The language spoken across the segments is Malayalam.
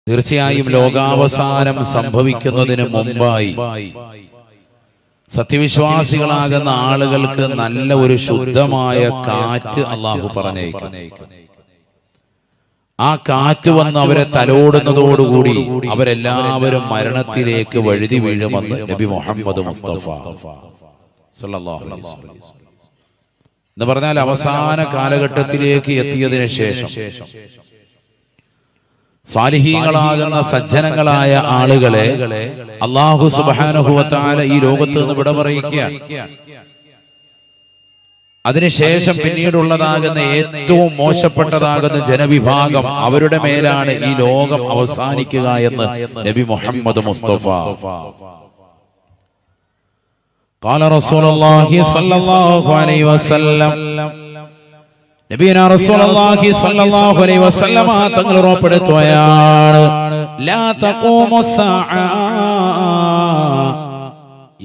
തീർച്ചയായും ലോകാവസാനം സംഭവിക്കുന്നതിന് മുമ്പായി സത്യവിശ്വാസികളാകുന്ന ആളുകൾക്ക് നല്ല ഒരു ശുദ്ധമായ കാറ്റ് അള്ളാഹു പറഞ്ഞേക്കും. ആ കാറ്റ് വന്ന് അവരെ തലോടുന്നതോടുകൂടി അവരെല്ലാവരും മരണത്തിലേക്ക് വഴുതി വീഴുമെന്ന് നബി മുഹമ്മദ് മുസ്തഫ സല്ലല്ലാഹു അലൈഹി വസല്ലം എന്ന് പറഞ്ഞാൽ അവസാന കാലഘട്ടത്തിലേക്ക് എത്തിയതിനു ശേഷം സാലിഹീങ്ങളാകുന്ന സജ്ജനങ്ങളായ ആളുകളെ അല്ലാഹു സുബ്ഹാനഹു വ തആല ഈ ലോകത്ത് നിന്ന് വിട പറയിക്കുകയാണ്. അതിനുശേഷം പിന്നീടുള്ളതാകുന്ന ഏറ്റവും മോശപ്പെട്ടതാകുന്ന ജനവിഭാഗം അവരുടെ മേലാണ് ഈ ലോകം അവസാനിക്കുക എന്ന് നബി മുഹമ്മദ് മുസ്തഫ ഖാല റസൂലുള്ളാഹി സ്വല്ലല്ലാഹു അലൈഹി വസല്ലം നബിയന റസൂലുള്ളാഹി സ്വല്ലല്ലാഹു അലൈഹി വസല്ലം തങ്ങൾ ഉറപ്പെടുത്തുകയാണ്, ലാ തഖൂമു സ്സാഅ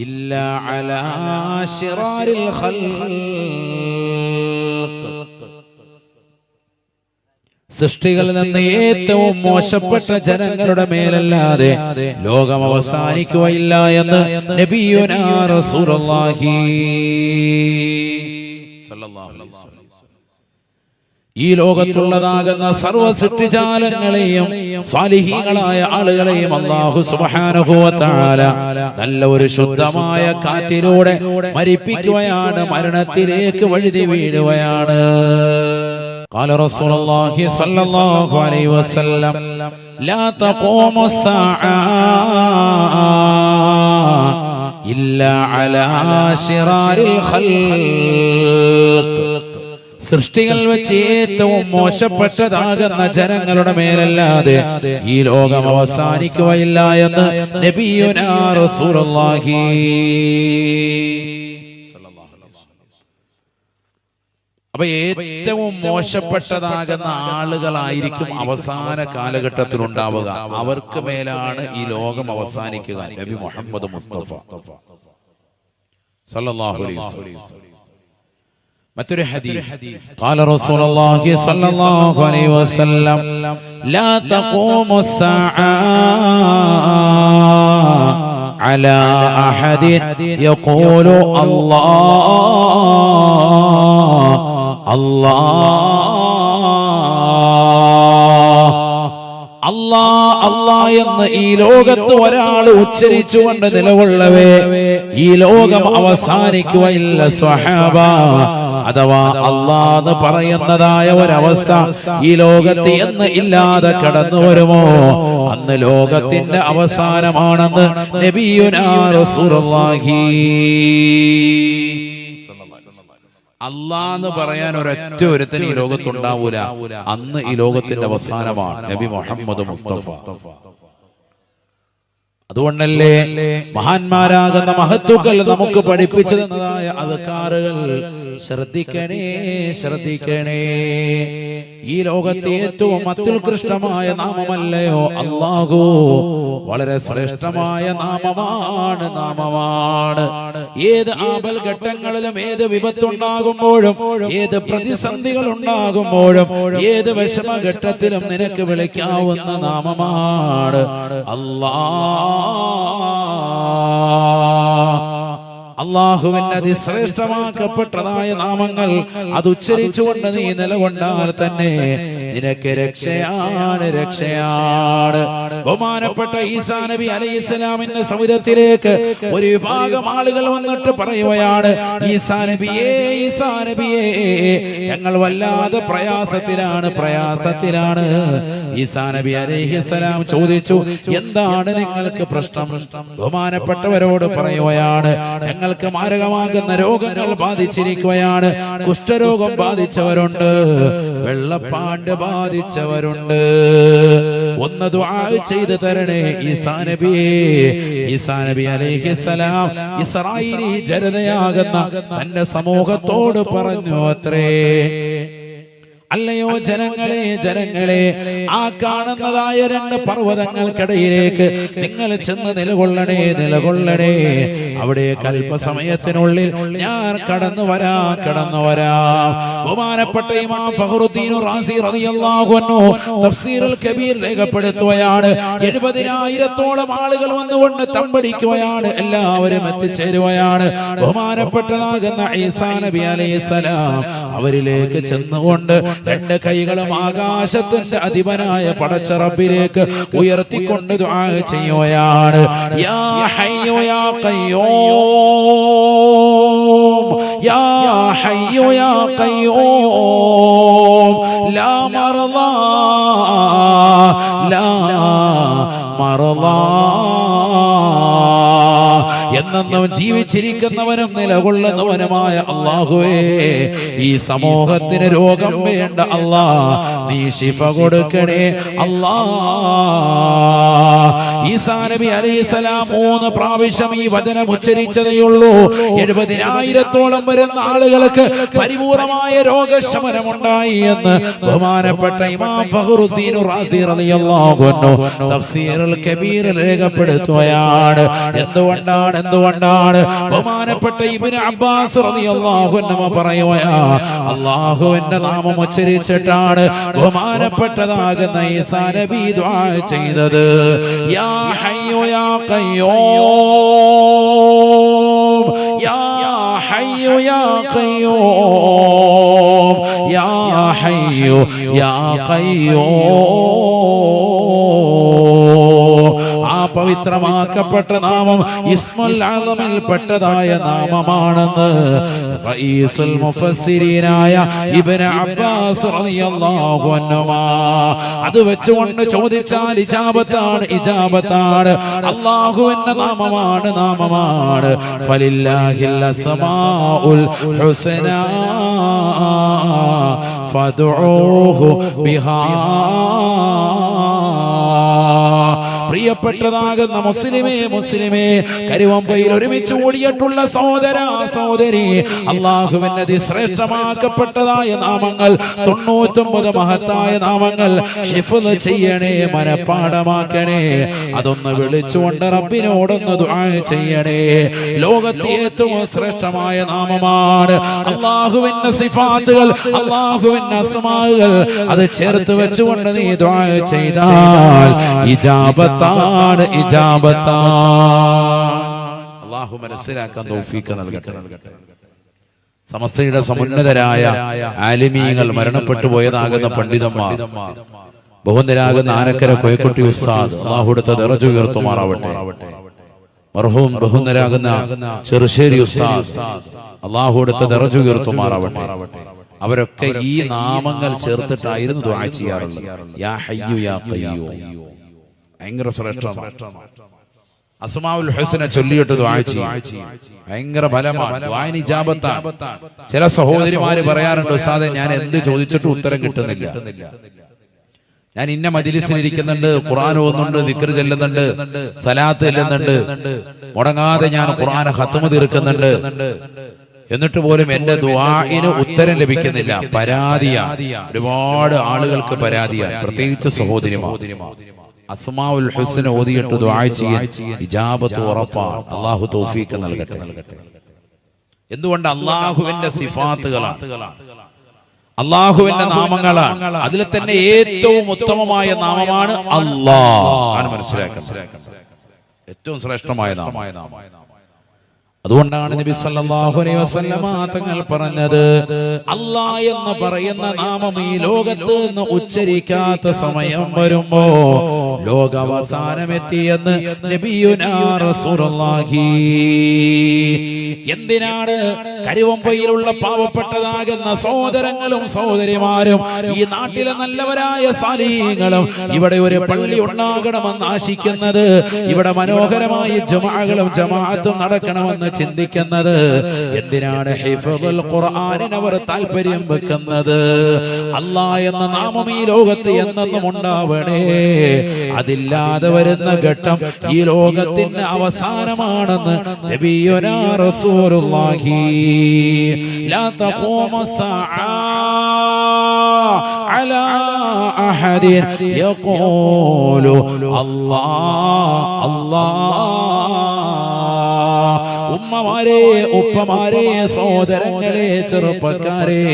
ഇല്ലാ അലാ ശിറാരിൽ ഖൽഖ്. സൃഷ്ടികളിൽ നിന്ന് ഏറ്റവും മോശപ്പെട്ട ജനങ്ങളുടെ മേലല്ലാതെ ലോകം അവസാനിക്കുകയില്ല എന്ന് നബിയുനാ റസൂലുള്ളാഹി സ്വല്ലല്ലാഹു അലൈഹി വസല്ലം. ഈ ലോകത്തുള്ളതാകുന്ന സർവ്വ സൃഷ്ടിജാലങ്ങളെയും സാലിഹീങ്ങളായ ആളുകളെയും അല്ലാഹു സുബ്ഹാനഹു വ തആല നല്ല ഒരു ശുദ്ധമായ കാറ്റിലൂടെ മരിപ്പിക്കുകയാണ്, മരണത്തിലേക്ക് വഴുതി വീഴുകയാണ്. ഖാല റസൂലുള്ളാഹി സ്വല്ലല്ലാഹു അലൈഹി വസല്ലം, ലാ തഖൂമു സ്സാഅ ഇല്ലാ അലാ ശിറാരിൽ ഖൽഖ്. സൃഷ്ടികൾ വെച്ച് ഏറ്റവും മോശപ്പെട്ടതാകുന്ന ജനങ്ങളുടെ മേലല്ലാതെ ഈ ലോകം അവസാനിക്കുകയില്ല എന്ന് നബിയുനാ റസൂലുള്ളാഹി. അപ്പൊ ഏറ്റവും മോശപ്പെട്ടതാകുന്ന ആളുകളായിരിക്കും അവസാന കാലഘട്ടത്തിൽ ഉണ്ടാവുക. അവർക്ക് മേലാണ് ഈ ലോകം അവസാനിക്കുക. നബി മുഹമ്മദ് മുസ്തഫ സല്ലല്ലാഹു അലൈഹി വസല്ലം മറ്റൊരു ഹദീസ്, ഖാല റസൂലുള്ളാഹി സ്വല്ലല്ലാഹു അലൈഹി വസല്ലം, ലാ തഖൂമു സ്സാഅ അലാ അഹദിൻ യഖൂലു അല്ലാഹ് അല്ലാഹ് അല്ലാഹ് എന്ന് ഈ ലോകത്ത് ഒരാൾ ഉച്ചരിച്ചുകൊണ്ട് നിലകൊള്ളവേ ഈ ലോകം അവസാനിക്കുകയില്ല സ്വഹാബ. അഥവാ അല്ലാഹ് പറയുന്നതായ ഒരവസ്ഥ ഈ ലോകത്ത് എന്ന് ഇല്ലാതെ കടന്നു വരുമോ അന്ന് ലോകത്തിന്റെ അവസാനമാണെന്ന് നബിയുനാ റസൂലുള്ളാഹി. അല്ലാഹ് പറയാൻ ഒരൊറ്റ ഒരുത്തൻ ഈ ലോകത്തുണ്ടാവൂല, അന്ന് ഈ ലോകത്തിന്റെ അവസാനമാണ് നബി മുഹമ്മദ് മുസ്തഫ. അതുകൊണ്ടല്ലേ മഹാന്മാരാകുന്ന മഹത്തുക്കൾ നമുക്ക് പഠിപ്പിച്ചു തന്നതായ അദ്കാറുകൾ ശ്രദ്ധിക്കണേ ശ്രദ്ധിക്കണേ. ഈ ലോകത്തെ ഏറ്റവും അത്യുത്കൃഷ്ടമായ നാമമല്ലയോ അല്ലാഹു? വളരെ ശ്രേഷ്ഠമായ നാമമാണ്. ഏത് ആപൽ ഘട്ടങ്ങളിലും, ഏത് വിപത്തുണ്ടാകുമ്പോഴും, ഏത് പ്രതിസന്ധികൾ ഉണ്ടാകുമ്പോഴും, ഏത് വിഷമഘട്ടത്തിലും നിനക്ക് വിളിക്കാവുന്ന നാമമാണ് അല്ലാഹ്. അള്ളാഹുവിന്റെ അതിശ്രേഷ്ഠമാക്കപ്പെട്ടതായ നാമങ്ങൾ അത് ഉച്ചരിച്ചുകൊണ്ട് നീ നിലകൊണ്ടാൽ തന്നെ നിനക്ക് രക്ഷയാണ്, രക്ഷയാണ്. ബഹുമാനപ്പെട്ട ഈസാ നബി അലൈഹിസ്സലാമിന്റെ സൗരത്തിലേക്ക് ഒരു വിഭാഗം ആളുകൾ വന്നിട്ട് പറയുകയാണ്, ഈസാ നബിയേ, ഈസാ നബിയേ, ഞങ്ങൾ വല്ലാതെ പ്രയാസത്തിലാണ്. ഈസാ നബി അലൈഹിസ്സലാം ചോദിച്ചു, എന്താണ് നിങ്ങൾക്ക് പ്രശ്നം? ബഹുമാനപ്പെട്ടവരോട് പറയുകയാണ്, ഞങ്ങൾക്ക് മാരകമാകുന്ന രോഗങ്ങൾ ബാധിച്ചിരിക്കുകയാണ്. കുഷ്ഠരോഗം ബാധിച്ചവരുണ്ട്, വെള്ളപ്പാണ്ട് ബാധിച്ചവരുണ്ട്. ഒന്ന് ദുആ ചെയ്തു തരണേ ഈസാ നബിയേ. ഈസാ നബി അലൈഹിസ്സലാം ഇസ്രായേലി ജനതയാകുന്ന തന്റെ സമൂഹത്തോട് പറഞ്ഞു അത്രേ, അല്ലയോ ജനങ്ങളെ ജനങ്ങളെ, ആ കാണുന്നതായ രണ്ട് പർവ്വതങ്ങൾക്കിടയിലേക്ക് നിങ്ങൾ ചെന്ന് നിലകൊള്ളണേ നിലകൊള്ളണേ. അവിടെ അല്പസമയത്തിനുള്ളിൽ ഞാൻ കടന്നു വരാം. ബഹുമാനപ്പെട്ട ഇമാം ഫഖ്റുദ്ദീൻ റാസി റളിയല്ലാഹു അൻഹു തഫ്സീറുൽ കബീർ രേഖപ്പെടുത്തുകയാണ്. 70,000-ഓളം ആളുകൾ വന്നുകൊണ്ട് തമ്പടിക്കുകയാണ്. എല്ലാവരും എത്തിച്ചേരുകയാണ്. ബഹുമാനപ്പെട്ടതാകുന്ന ഈസാ നബി അലൈഹിസ്സലാം അവരിലേക്ക് ചെന്നുകൊണ്ട് രണ്ട് കൈകളും ആകാശത്തിന്റെ അധിപനായ പടച്ച റബ്ബിലേക്ക് ഉയർത്തിക്കൊണ്ട് ദുആ ചെയ്യുകയാണ്. യാ ഹയ്യു യാ ഖയ്യൂം, യാ ഹയ്യു യാ ഖയ്യൂം, ലാ മർളാ ലാ മർളാ. എന്നും ജീവിച്ചിരിക്കുന്നവനും നിലകൊള്ളുന്നവനുമായ അല്ലാഹുവേ, ഈ സമൂഹത്തിന് രോഗം വേണ്ട അല്ലാ, നീ ശിഫ കൊടുക്കണേ അല്ലാ. ഈസാ നബി അലൈഹിസ്സലാം 3 പ്രാവശ്യം ഈ വചനം ഉച്ചരിച്ചതേയുള്ളൂ. 70,000-ഓളം വരുന്ന ആളുകൾക്ക് പരിപൂർണമായ രോഗശമനമുണ്ടായി എന്ന് ബഹുമാനപ്പെട്ട ഇമാം ഫഖ്റുദ്ദീൻ റാസി റളിയല്ലാഹു അൻഹു തഫ്സീറുൽ കബീർ രേഖപ്പെടുത്തുകയാണ്. എന്തുകൊണ്ടാണ് ബഹുമാനപ്പെട്ട ഇബ്നു അബ്ബാസ് റളിയല്ലാഹു അൻഹു പറയുകയാണ്, അല്ലാഹുവിന്റെ നാമം ഉച്ചരിച്ചിട്ടാണ് ബഹുമാനപ്പെട്ടതാകുന്ന ഈസാ നബി ദുആ ചെയ്തത്. യാ ഹയ്യു യാ ഖയ്യൂം, യാ ഹയ്യു യാ ഖയ്യൂം, യാ ഹയ്യു യാ ഖയ്യൂം. പവിത്രമാക്കപ്പെട്ട നാമം ഇസ്മുൽ അഅ്ലമിൽ പെട്ടതായ നാമമാണെന്ന് റഈസുൽ മുഫസ്സിരീനായ ഇബ്നു അബ്ബാസ് റളിയല്ലാഹു അൻഹുമാ അത് വെച്ചുകൊണ്ട് ചോദിച്ചാൽ ഇജാബത്താണ്. അല്ലാഹുവിന്റെ നാമമാണ്. ഫലില്ലാഹിൽ അസ്മാഉൽ ഹുസ്നാ ഫദ്ഉഹു ബിഹാ. പ്രിയപ്പെട്ടതാകുന്ന മുസ്ലിമേ, കരുവമ്പയിൽ ഒരുമിച്ച് ഓടിയിട്ടുള്ള സഹോദരി, അല്ലാഹുവിന്റെ അതിശ്രേഷ്ഠമാക്കപ്പെട്ടതായ നാമങ്ങൾ 99 മഹത്തായ നാമങ്ങൾ ഹിഫ്ള് ചെയ്യണേ, മനപ്പാഠമാക്കണേ. അതൊന്ന് വിളിച്ചുകൊണ്ട് റബ്ബിനോടൊന്ന് ദുആ ചെയ്യണേ. ലോകത്തെ ഏറ്റവും ശ്രേഷ്ഠമായ നാമമാണ് അല്ലാഹുവിന്റെ സിഫാത്തുകൾ, അല്ലാഹുവിന്റെ അസ്മാഉകൾ. അത് ചേർത്ത് വെച്ചുകൊണ്ട് നീ ദുആ ചെയ്താൽ ഇജാബത്താണ്. അല്ലാഹു മനസ്സിലാക്കാൻ തൗഫീഖ് നൽകട്ടെ. സമസ്തയുടെ സമുന്നതരായ ആലിമീങ്ങൾ, മരണപ്പെട്ടു പോയതാകുന്ന പണ്ഡിതന്മാർ, ബഹുന്നരാകുന്ന ആനക്കര കോയക്കുട്ടി ഉസ്താദ്, അല്ലാഹുവിന്റെ ദറജ ഉയർത്തുമാറാവട്ടെ. മർഹൂം ബഹുന്നരാകുന്ന ചെറുശ്ശേരി ഉസ്താദ്, അല്ലാഹുവിന്റെ ദറജ ഉയർത്തുമാറാവട്ടെ. അവരൊക്കെ ഈ നാമങ്ങൾ ചേർത്തിട്ടായിരുന്നു ദുആ ചെയ്യാറുള്ളത്. യാ ഹയ്യു യാ ഖയ്യൂം ഭയങ്കര ശ്രേഷ്ഠമാണ്. അസ്മാഉൽ ഹുസ്ന ചൊല്ലിയിട്ട് ദുആ ചെയ്യും, ഭയങ്കര ബലമാണ്, ദുആഇന് ഇജാബത്താണ്. ചില സഹോദരിമാര് പറയാറുണ്ട്, ഉസ്താദേ ഞാൻ എന്ത് ചോദിച്ചിട്ടും ഉത്തരം കിട്ടുന്നില്ല. ഞാൻ ഇന്ന മജ്ലിസിൽ ഇരിക്കുന്നുണ്ട്, ഖുർആൻ ഓതുന്നുണ്ട്, ദിക്ർ ചൊല്ലുന്നുണ്ട്, സലാത്ത് ചൊല്ലുന്നുണ്ട്, മുടങ്ങാതെ ഞാൻ ഖുർആൻ ഖത്മ് തീർക്കുന്നുണ്ട്, എന്നിട്ട് പോലും എന്റെ ദുആഇന് ഉത്തരം ലഭിക്കുന്നില്ല. പരാതിയാണ്, ഒരുപാട് ആളുകൾക്ക് പരാതിയാണ്, പ്രത്യേകിച്ച് സഹോദരിമാർ. അസ്മാഉൽ ഹുസ്ന ഓതിയിട്ട് ദുആ ചെയ്യാൻ ഇജാബത്ത് ഉറപ്പാണ്. അല്ലാഹു തൗഫീഖ് നൽകട്ടെ. എന്തുകൊണ്ട്? അല്ലാഹുവിന്റെ സിഫാത്തുകളാണ്, അല്ലാഹുവിന്റെ നാമങ്ങളാണ്. അതിൽ തന്നെ ഏറ്റവും ഉത്തമമായ നാമമാണ് അല്ലാഹ് ആണ് മനസ്സിലാക്കുന്നത്, ഏറ്റവും ശ്രേഷ്ഠമായ നാമം. അതുകൊണ്ടാണ് നബി സല്ലല്ലാഹു അലൈഹി വസല്ലമ തങ്ങൾ പറഞ്ഞത്, അല്ലാഹ് എന്ന് പറയുന്ന നാമം ഈ ലോകത്ത് നിന്ന് ഉച്ചരിക്കാത്ത സമയം വരുമ്പോ ലോകാവസാനമെത്തിയെന്ന് നബിയുനാ റസൂലുള്ളാഹി. എന്തിനാണ്? കരുവമ്പയിലുള്ള പാവപ്പെട്ടതാകുന്ന സഹോദരങ്ങളും സഹോദരിമാരും ഈ നാട്ടിലെ നല്ലവരായ സാലിഹീങ്ങളും ഇവിടെ ഒരു പള്ളി ഉണ്ടാകണമെന്ന് ആശിക്കുന്നത്, ഇവിടെ മനോഹരമായ ജമാഅകളും ജമാഅത്തും നടക്കണമെന്ന് ചിന്തിക്കുന്നത്? എന്തിനാണ് ഹിഫ്ളുൽ ഖുർആനിന് അവർ താല്പര്യം വെക്കുന്നത്? അല്ലാഹ് എന്ന നാമം ഈ ലോകത്ത് എന്നെന്നും ഉണ്ടാവണേ. അതില്ലാതെ വരുന്ന ഘട്ടം ഈ ലോകത്തിന്റെ അവസാനമാണെന്ന് നബിയുനാ റസൂലുള്ളാഹി. ലാ തഖൂമു സ്സാഅ അലാ അഹദിൻ യഖൂലു അല്ലാഹ് അല്ലാഹ്. ഉമ്മമാരെ, ഉപ്പമാരെ, സഹോദരങ്ങളെ, ചെറുപ്പക്കാരെ,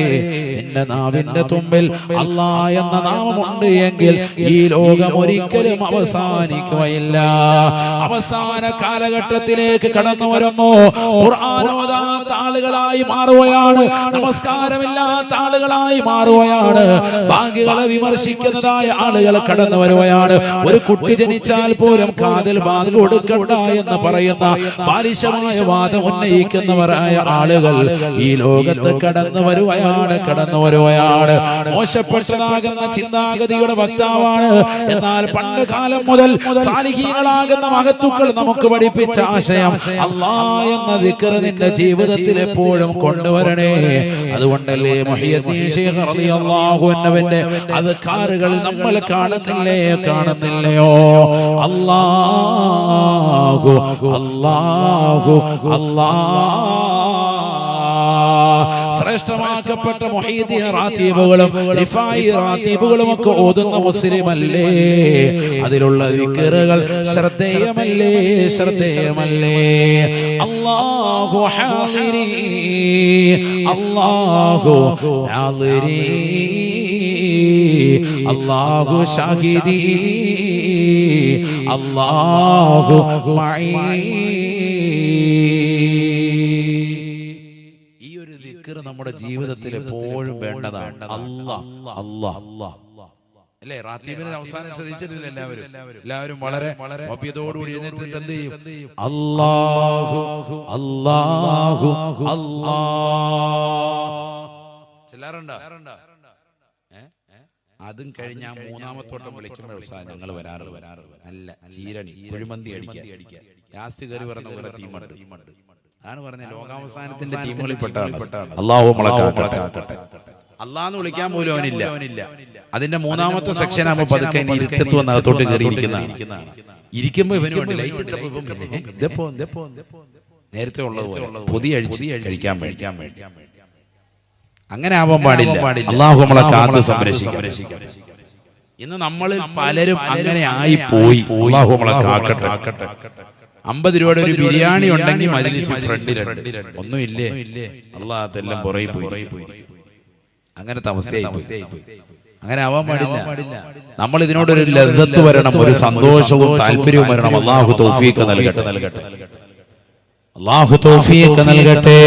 നിന്റെ നാവിന്റെ തുമ്പിൽ അല്ലാഹ് എന്ന നാമമുണ്ട് എങ്കിൽ ഈ ലോകം ഒരിക്കലും അവസാനിക്കുകയില്ല. അവസാന കാലഘട്ടത്തിലേക്ക് കടന്നു വരുമ്പോ ഖുർആൻ ഓതാത്ത ആളുകളായി മാറുകയാണ്, നമസ്കാരമില്ലാത്ത ആളുകളായി മാറുകയാണ്, ബാങ്കുകളെ വിമർശിക്കുന്നതായ ആളുകൾ കടന്നു വരുകയാണ്. ഒരു കുട്ടി ജനിച്ചാൽ പോലും കാതിൽ ബാങ്ക് കൊടുക്കണ്ട എന്ന് പറയുന്ന ബാലിശമായ വാദം ഉന്നയിക്കുന്നവരായ ആളുകൾ ഈ ലോകത്ത് കടന്നു വരുകയാണ്. മോശപ്പെട്ടതാകുന്ന ചിന്താഗതിയുടെ വക്താവാണ്. എന്നാൽ പണ്ട് കാലം മുതൽ സാലിഹീങ്ങളാകുന്ന മഹത്തുക്കൾ നമുക്ക് പഠിപ്പിച്ച ആശയം അല്ലാഹ് എന്ന ദിക്ർ നിന്റെ ജീവിതത്തിൽ എപ്പോഴും കൊണ്ടുവരണേ. അതുകൊണ്ടല്ലേ മുഹയ്യിദ്ദീൻ ശൈഖ് റളിയല്ലാഹു അൻഹുവിന്റെ അദ്കാറുകൾ നമ്മൾ കാണുന്നില്ലയോ? അല്ലാഹു അല്ലാഹു ശ്രേഷ്ഠമാക്കപ്പെട്ട മുഹയ്യിദ്ദീൻ റാത്തീബുകളും റിഫായി റാത്തീബുകളും ഒക്കെ ഓതുന്ന മുസ്ലിമല്ലേ? അതിലുള്ള ദിക്റുകൾ ശ്രദ്ധേയമല്ലേ? അല്ലാഹു ഹാദിരി, അല്ലാഹു നാദിരി, അല്ലാഹു ഷാഹിദി, അല്ലാഹു മഈ. നമ്മുടെ ജീവിതത്തിൽ എപ്പോഴും വേണ്ടതാണ് അല്ലാഹ് അല്ലാഹ് അല്ലേ? റാത്തീബിന്റെ അവസാനം ശ്രദ്ധിച്ചിട്ടില്ല എല്ലാവരും വളരെ ഭവ്യതയോടുകൂടി എഴുന്നേറ്റിട്ട് എന്ത് ചെയ്യും? അല്ലാഹു അല്ലാഹു അല്ലാഹ് ചെല്ലാറുണ്ടോ? അതും കഴിഞ്ഞ മൂന്നാമത്തോട്ടം വിളിക്കുമ്പോൾ ഞങ്ങൾ വരാറ് നല്ല ചീരണി കുഴിമന്തി അടിക്കാൻ ലാസ്റ്റ് കയറി പറഞ്ഞ പോലെ ടീമുണ്ട്. അതാണ് പറഞ്ഞ ലോകാവസാനത്തിന്റെ ടീമുകളിൽ പെട്ടാണ്. അല്ലാഹു മുളക്കാക്കട്ടെ. അല്ലാഹ്ന്ന് വിളിക്കാൻ പോലും അവനില്ല. അതിന്റെ മൂന്നാമത്തെ സെക്ഷൻ ആകുമ്പോൾ പതുക്കെ ഇരുക്കത്ത് വന്ന് അകത്തോട്ട് കയറിയിരിക്കുന്നതാണ്. ഇരിക്കുമ്പോ ഇവന് വേണ്ടി ലൈറ്റ് ഇട്ടപ്പോ നേരത്തെ ഉള്ളതുപോലെ പൊതി അഴിച്ച് കഴിക്കാൻ വേണ്ടി. അങ്ങനെ ആവാൻ പാടില്ല. അല്ലാഹു നമ്മളെ കാത്ത് സംരക്ഷിക്കട്ടെ. ഇന്ന് നമ്മൾ പലരും അങ്ങനെ ആയി പോയി. അല്ലാഹു നമ്മളെ കാക്കട്ടെ. 50 രൂപയുടെ ഒരു ബിരിയാണി ഉണ്ടെങ്കിൽ മജ്‌ലിസ് ഫ്രണ്ടിലുണ്ട്, ഒന്നുമില്ലേ? അല്ലാഹ് അതെല്ലാം പുറകെ പോയി. അങ്ങനത്തെ അവസ്ഥയായി പോയി. അങ്ങനെ ആവാൻ പാടില്ല. നമ്മൾ ഇതിനോടൊരു ലദ്ദത്ത് വരണം, ഒരു സന്തോഷവും താല്പര്യവും വരണം. അല്ലാഹു തൗഫീഖ് നൽകട്ടെ. അല്ലാഹു തൗഫീഖ് നൽകട്ടെ.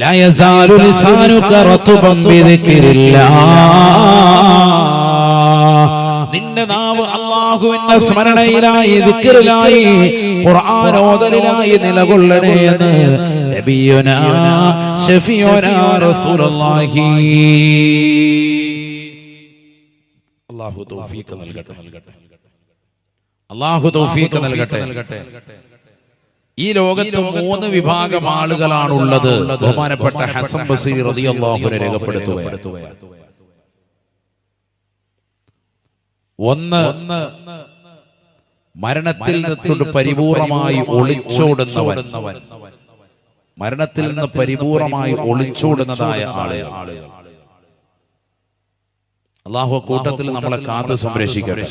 ലാ യസാലു ലിസാനുക റത്ബൻ ബിദിക്രില്ലാഹ്. നിന്റെ നാവ് അല്ലാഹുവിന്റെ സ്മരണയിലായി, ദിക്റിലായി, ഖുർആൻ ഓതലിലായി നിലകൊള്ളണേ എന്ന് നബിയുനാ ശഫീഉനാ റസൂലുള്ളാഹി. അല്ലാഹു തൗഫീഖ് നൽകട്ടെ. അല്ലാഹു തൗഫീഖ് നൽകട്ടെ. ഈ ലോകത്ത് 3 വിഭാഗം ആളുകളാണുള്ളത്. ബഹുമാനപ്പെട്ട ഹസൻ ബസരി റളിയല്ലാഹു അൻഹു രേഖപ്പെടുത്തുകയാണ്. ഒന്ന്, മരണത്തിൽ നിന്ന് പരിപൂർണമായി ഒളിച്ചോടുന്നവൻ. മരണത്തിൽ നിന്ന് പരിപൂർണമായി ഒളിച്ചോടുന്നതായ ആളുകൾ. അല്ലാഹു കൂട്ടത്തിൽ നമ്മളെ കാത്ത് സംരക്ഷിക്കട്ടെ.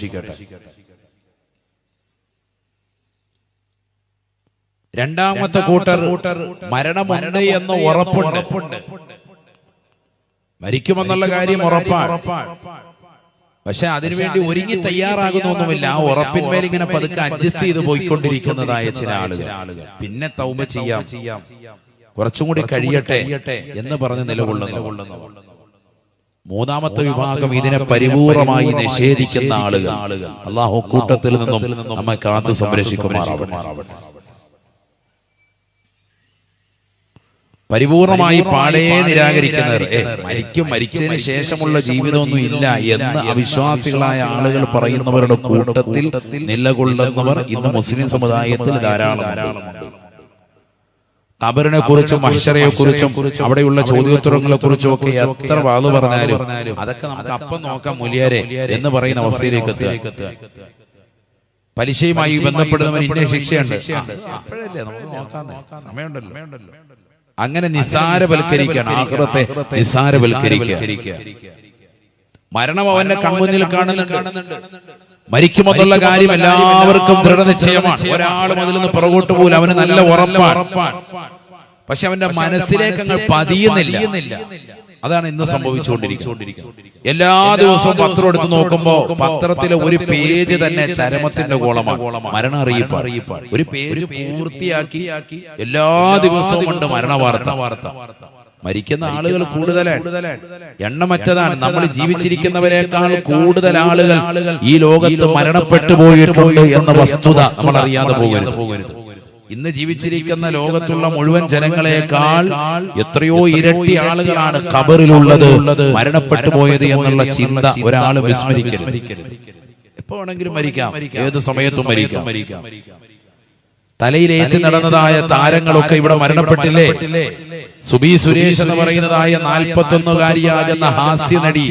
രണ്ടാമത്തെ കൂട്ടർ മരണമുണ്ട് എന്ന് ഉറപ്പുണ്ട്, മരിക്കുമെന്നുള്ള കാര്യം ഉറപ്പാണ്. പക്ഷെ അതിനുവേണ്ടി ഒരുങ്ങി തയ്യാറാകുന്നൊന്നുമില്ല. ആ ഉറപ്പിന്മേൽ ഇങ്ങനെ പതുക്കെ അഡ്ജസ്റ്റ് ചെയ്ത് പോയിക്കൊണ്ടിരിക്കുന്നതായ ചില ആളുകൾ. പിന്നെ തൗബ ചെയ്യാം, കുറച്ചും കൂടി കഴിയട്ടെ എന്ന് പറഞ്ഞ് നിലകൊള്ളുന്നു. മൂന്നാമത്തെ വിഭാഗം ഇതിനെ പരിപൂർണമായി നിഷേധിക്കുന്ന ആളുകൾ. അല്ലാഹു കൂട്ടത്തിൽ നിന്നും നമ്മെ കാത്തു സംരക്ഷിക്കുമാറാവട്ടെ. പരിപൂർണമായി പാടേ നിരാകരിക്കുന്നവർ, മരിച്ചതിന് ശേഷമുള്ള ജീവിതമൊന്നും ഇല്ല എന്ന് അവിശ്വാസികളായ ആളുകൾ പറയുന്നവരുടെ കൂട്ടത്തിൽ നിലകൊള്ളുന്നവർ ഇന്ന് മുസ്ലിം സമുദായത്തിൽ ധാരാളമുണ്ട്. ഖബറിനെ കുറിച്ചും മഹ്ശറയെ കുറിച്ചും അവിടെയുള്ള ചോദ്യോത്തരങ്ങളെ കുറിച്ചും ഒക്കെ എത്ര വാള് പറഞ്ഞാലും അതൊക്കെ നമുക്ക് അപ്പം നോക്കാം മുലിയാരെ എന്ന് പറയുന്ന അവസ്ഥയിലേക്ക് എത്തുക. പലിശയുമായി ബന്ധപ്പെടുന്നവൻ ഇന്ന ശിക്ഷയുണ്ട്, അപ്പോഴല്ലേ നമുക്ക് നോക്കാം, സമയമുണ്ടല്ലോ. അങ്ങനെ നിസാരവൽക്കരിക്കുകയാണ്, ആഖിറത്തെ നിസാരവൽക്കരിക്കുക. മരണം അവന്റെ കൺമുന്നിൽ കാണുന്നുണ്ട്. മരിക്കുമെന്നുള്ള കാര്യം എല്ലാവർക്കും ദൃഢനിശ്ചയമാണ്. ഒരാൾ മുതൽ നിന്ന് പുറകോട്ട് പോലും അവന് നല്ല ഉറപ്പാണ്. പക്ഷെ അവന്റെ മനസ്സിലേക്ക് അങ്ങ് പതിയുന്നില്ല. അതാണ് ഇന്ന് സംഭവിച്ചുകൊണ്ടിരിക്കുന്നത്. എല്ലാ ദിവസവും പത്രം എടുത്ത് നോക്കുമ്പോ പത്രത്തിലെ ഒരു പേജ് തന്നെ ചരമത്തിന്റെ കോളമാണ്, മരണ അറിയിപ്പാണ്. ഒരു പേജ് പൂർത്തിയാക്കി എല്ലാ ദിവസവും കൊണ്ട് മരണ വാർത്ത. മരിക്കുന്ന ആളുകൾ കൂടുതലാണ്, എണ്ണമറ്റതാണ്. നമ്മൾ ജീവിച്ചിരിക്കുന്നവരെക്കാൾ കൂടുതൽ ആളുകൾ ഈ ലോകത്ത് മരണപ്പെട്ടു പോയിട്ടുണ്ട് എന്ന വസ്തുത നമ്മൾ അറിയാതെ പോകരുത്. ഇന്ന് ജീവിച്ചിരിക്കുന്ന ലോകത്തുള്ള മുഴുവൻ ജനങ്ങളെക്കാൾ എത്രയോ ഇരട്ടി ആളുകളാണ് ഖബറിലുള്ളത്, മരണപ്പെട്ടു പോയത് എന്നുള്ള ചിന്ത ഒരാൾ വിസ്മരിക്കരുത്. എപ്പോ വേണമെങ്കിലും മരിക്കാം, ഏത് സമയത്തും മരിക്കാം. തലയിലേറ്റ് നടന്നതായ താരങ്ങളൊക്കെ ഇവിടെ മരണപ്പെട്ടില്ലേ? സുബി സുരേഷ് എന്ന് പറയുന്നതായ 41-കാരിയാകുന്ന ഹാസ്യ നടി,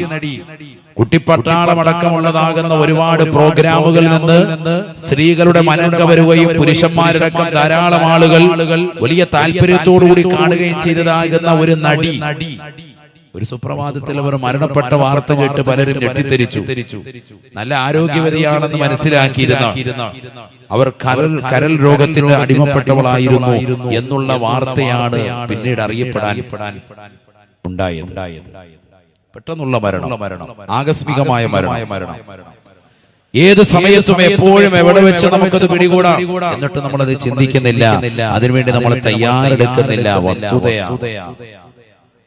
കുട്ടിപ്പട്ടാളമടക്കമുള്ളതാകുന്ന ഒരുപാട് പ്രോഗ്രാമുകളിൽ നിന്ന് സ്ത്രീകളുടെ മനം കവരുകയും പുരുഷന്മാരടക്കം ധാരാളം ആളുകൾ വലിയ താല്പര്യത്തോടുകൂടി കാണുകയും ചെയ്തതാകുന്ന ഒരു നടി ഒരു സുപ്രഭാതത്തിൽ അവർ മരണപ്പെട്ട വാർത്ത കേട്ട് പലരും ഞെട്ടിത്തെരിച്ചു. നല്ല ആരോഗ്യവതിയാണെന്ന് മനസ്സിലാക്കിയിരുന്ന അവർ കരൾ രോഗത്തിന് അടിമപ്പെട്ടവളായിരുന്നു എന്നുള്ള വാർത്തയാണ് പിന്നീട് അറിയപ്പെടാൻ ഉണ്ടായത്. പെട്ടെന്നുള്ള മരണം, ആകസ്മികമായ മരണം. ഏത് സമയത്തും എപ്പോഴും എവിടെ വെച്ച് നമുക്കത് പിടികൂടാം. എന്നിട്ട് നമ്മളത് ചിന്തിക്കുന്നില്ല, അതിനുവേണ്ടി നമ്മൾ തയ്യാറെടുക്കുന്നില്ല. വസ്തുതയാണ്.